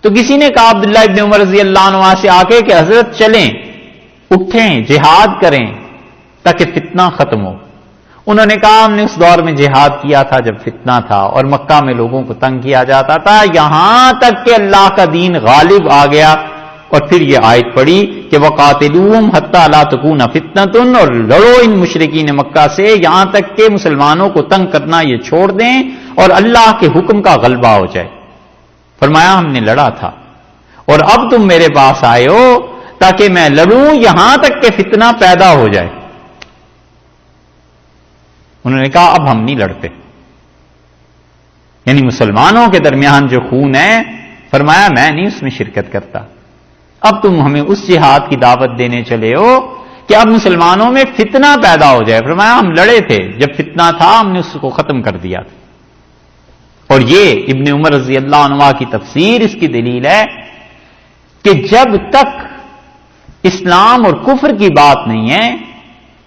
تو کسی نے کہا عبداللہ ابن عمر رضی اللہ عنہ سے آ کے کہ حضرت چلیں، اٹھیں، جہاد کریں تاکہ فتنہ ختم ہو. انہوں نے کہا ہم نے اس دور میں جہاد کیا تھا جب فتنہ تھا اور مکہ میں لوگوں کو تنگ کیا جاتا تھا، یہاں تک کہ اللہ کا دین غالب آ گیا. اور پھر یہ آیت پڑھی کہ وقاتلوہم حتی لا تکون فتنۃ، اور لڑو ان مشرکین مکہ سے یہاں تک کہ مسلمانوں کو تنگ کرنا یہ چھوڑ دیں اور اللہ کے حکم کا غلبہ ہو جائے. فرمایا ہم نے لڑا تھا اور اب تم میرے پاس آئے ہو تاکہ میں لڑوں یہاں تک کہ فتنہ پیدا ہو جائے. انہوں نے کہا اب ہم نہیں لڑتے، یعنی مسلمانوں کے درمیان جو خون ہے، فرمایا میں نہیں اس میں شرکت کرتا. اب تم ہمیں اس جہاد کی دعوت دینے چلے ہو کہ اب مسلمانوں میں فتنہ پیدا ہو جائے. فرمایا ہم لڑے تھے جب فتنہ تھا، ہم نے اس کو ختم کر دیا تھا. اور یہ ابن عمر رضی اللہ عنہ کی تفسیر اس کی دلیل ہے کہ جب تک اسلام اور کفر کی بات نہیں ہے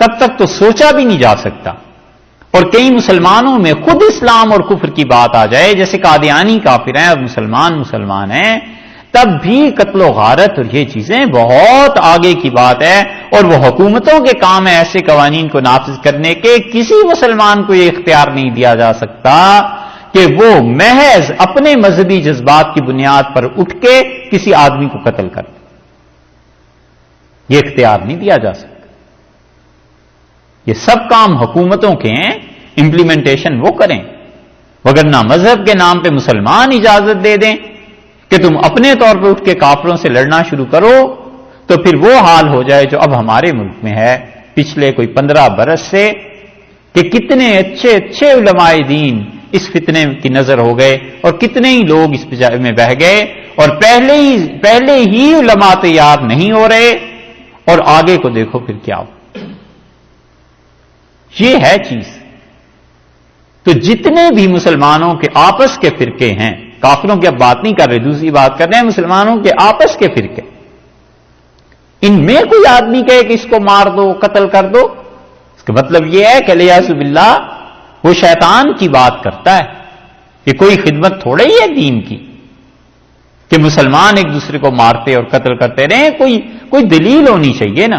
تب تک تو سوچا بھی نہیں جا سکتا. اور کئی مسلمانوں میں خود اسلام اور کفر کی بات آ جائے، جیسے قادیانی کافر ہیں اور مسلمان ہیں، تب بھی قتل و غارت اور یہ چیزیں بہت آگے کی بات ہے، اور وہ حکومتوں کے کام ہے ایسے قوانین کو نافذ کرنے کے۔ کسی مسلمان کو یہ اختیار نہیں دیا جا سکتا کہ وہ محض اپنے مذہبی جذبات کی بنیاد پر اٹھ کے کسی آدمی کو قتل کر دے، یہ اختیار نہیں دیا جا سکتا۔ یہ سب کام حکومتوں کے ہیں، امپلیمنٹیشن وہ کریں، وگرنہ مذہب کے نام پہ مسلمان اجازت دے دیں کہ تم اپنے طور پہ اٹھ کے کافروں سے لڑنا شروع کرو، تو پھر وہ حال ہو جائے جو اب ہمارے ملک میں ہے پچھلے کوئی 15 برس سے، کہ کتنے اچھے علماء دین اس فتنے کی نظر ہو گئے اور کتنے ہی لوگ اس میں بہ گئے، اور پہلے ہی علماء تیار نہیں ہو رہے، اور آگے کو دیکھو پھر کیا ہو۔ یہ ہے چیز۔ تو جتنے بھی مسلمانوں کے آپس کے فرقے ہیں، کافروں کی اب بات نہیں کر رہے، دوسری بات کر رہے ہیں، مسلمانوں کے آپس کے فرقے، ان میں کوئی آدمی کہے کہ اس کو مار دو، قتل کر دو، اس کا مطلب یہ ہے کہ الیاذ باللہ وہ شیطان کی بات کرتا ہے۔ یہ کوئی خدمت تھوڑا ہی ہے دین کی کہ مسلمان ایک دوسرے کو مارتے اور قتل کرتے رہیں، کوئی دلیل ہونی چاہیے نا۔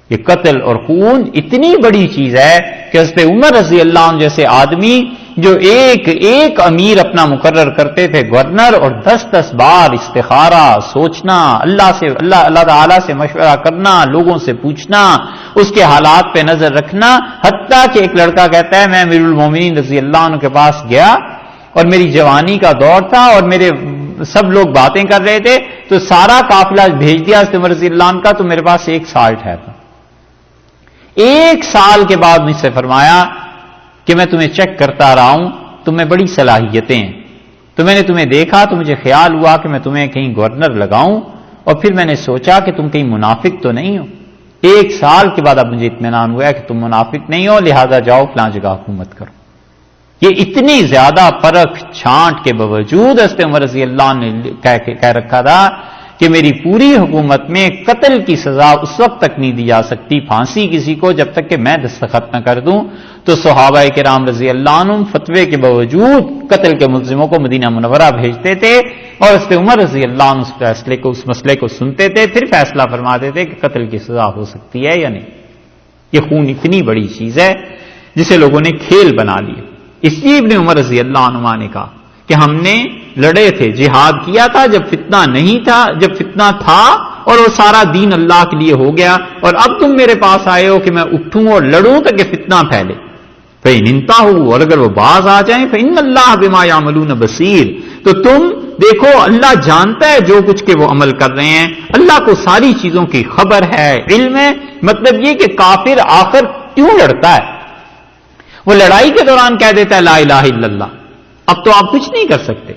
یہ قتل اور خون اتنی بڑی چیز ہے کہ حضرت عمر رضی اللہ عنہ جیسے آدمی جو ایک امیر اپنا مقرر کرتے تھے گورنر، اور 10 بار استخارہ، سوچنا، اللہ تعالیٰ سے مشورہ کرنا، لوگوں سے پوچھنا، اس کے حالات پہ نظر رکھنا، حتیٰ کہ ایک لڑکا کہتا ہے میں امیر المومنین رضی اللہ عنہ کے پاس گیا اور میری جوانی کا دور تھا اور میرے سب لوگ باتیں کر رہے تھے، تو سارا قافلہ بھیج دیا حضرت عمر رضی اللہ عنہ کا، تو میرے پاس 1 سال ٹھہرا۔ 1 سال کے بعد مجھ سے فرمایا کہ میں تمہیں چیک کرتا رہا ہوں، تم میں بڑی صلاحیتیں ہیں، تو میں نے تمہیں دیکھا تو مجھے خیال ہوا کہ میں تمہیں کہیں گورنر لگاؤں، اور پھر میں نے سوچا کہ تم کہیں منافق تو نہیں ہو۔ 1 سال کے بعد اب مجھے اطمینان ہوا کہ تم منافق نہیں ہو، لہذا جاؤ فلاں جگہ حکومت کرو۔ یہ اتنی زیادہ پرکھ چھانٹ کے باوجود حضرت عمر رضی اللہ عنہ نے کہہ رکھا تھا کہ میری پوری حکومت میں قتل کی سزا اس وقت تک نہیں دی جا سکتی، پھانسی کسی کو، جب تک کہ میں دستخط نہ کر دوں۔ تو صحابہ کرام رضی اللہ عنہ فتوے کے باوجود قتل کے ملزموں کو مدینہ منورہ بھیجتے تھے، اور حضرت عمر رضی اللہ عنہ اس مسئلے کو سنتے تھے، پھر فیصلہ فرماتے تھے کہ قتل کی سزا ہو سکتی ہے یا نہیں۔ یہ خون اتنی بڑی چیز ہے جسے لوگوں نے کھیل بنا لیا۔ اس لیے ابن عمر رضی اللہ عنہ نے کہا کہ ہم نے لڑے تھے، جہاد کیا تھا جب فتنہ نہیں تھا، جب فتنہ تھا اور وہ سارا دین اللہ کے لیے ہو گیا، اور اب تم میرے پاس آئے ہو کہ میں اٹھوں اور لڑوں تاکہ فتنہ پھیلے۔ فَإِنِ انْتَهُوا، اور اگر وہ باز آ جائیں، فَإِنَّ اللَّهَ بِمَا يَعْمَلُونَ بَصِيرٌ، تو تم دیکھو اللہ جانتا ہے جو کچھ کے وہ عمل کر رہے ہیں، اللہ کو ساری چیزوں کی خبر ہے، علم ہے۔ مطلب یہ کہ کافر آخر کیوں لڑتا ہے؟ وہ لڑائی کے دوران کہہ دیتا ہے لا الہ الا اللہ، اب تو آپ کچھ نہیں کر سکتے،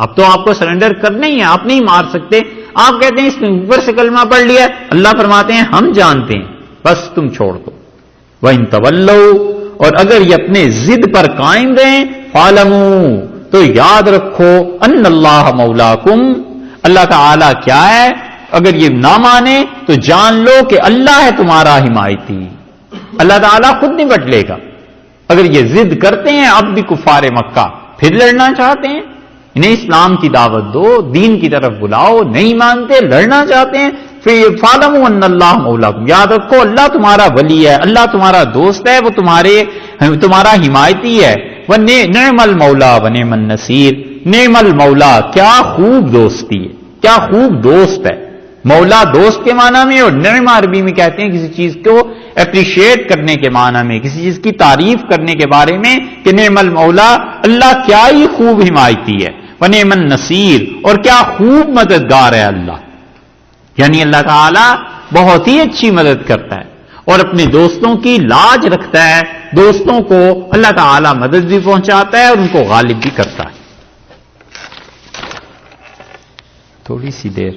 اب تو آپ کو سرنڈر کرنا ہی ہے، آپ نہیں مار سکتے۔ آپ کہتے ہیں اس نے اوپر سے کلمہ پڑھ لیا، اللہ فرماتے ہیں ہم جانتے ہیں، بس تم چھوڑ دو۔ وَإِن تَوَلَّوْا، اور اگر یہ اپنے ضد پر قائم رہیں، فَاعْلَمُوا، تو یاد رکھو، ان اللہ مولاکم، اللہ تعالی کیا ہے، اگر یہ نہ مانے تو جان لو کہ اللہ ہے تمہارا حمایتی، اللہ تعالیٰ خود نپٹ لے گا۔ اگر یہ ضد کرتے ہیں اب بھی کفار مکہ، پھر لڑنا چاہتے ہیں، انہیں اسلام کی دعوت دو، دین کی طرف بلاؤ، نہیں مانتے، لڑنا چاہتے ہیں، فَاعْلَمُوا أَنَّ اللَّهَ مَوْلَاكُمْ، یاد رکھو اللہ تمہارا ولی ہے، اللہ تمہارا دوست ہے، وہ تمہارا حمایتی ہے۔ وَنِعْمَ الْمَوْلَىٰ وَنِعْمَ النَّصِيرُ، نعم المولا، کیا خوب دوستی ہے، کیا خوب دوست ہے۔ مولا دوست کے معنی میں، اور نعم عربی میں کہتے ہیں کسی چیز کو اپریشیٹ کرنے کے معنی میں، کسی چیز کی تعریف کرنے کے بارے میں، کہ نعم المولا، اللہ کیا ہی خوب حمایتی ہے، ونعم النصیر، اور کیا خوب مددگار ہے اللہ، یعنی اللہ تعالی بہت ہی اچھی مدد کرتا ہے اور اپنے دوستوں کی لاج رکھتا ہے، دوستوں کو اللہ تعالی مدد بھی پہنچاتا ہے اور ان کو غالب بھی کرتا ہے۔ تھوڑی سی دیر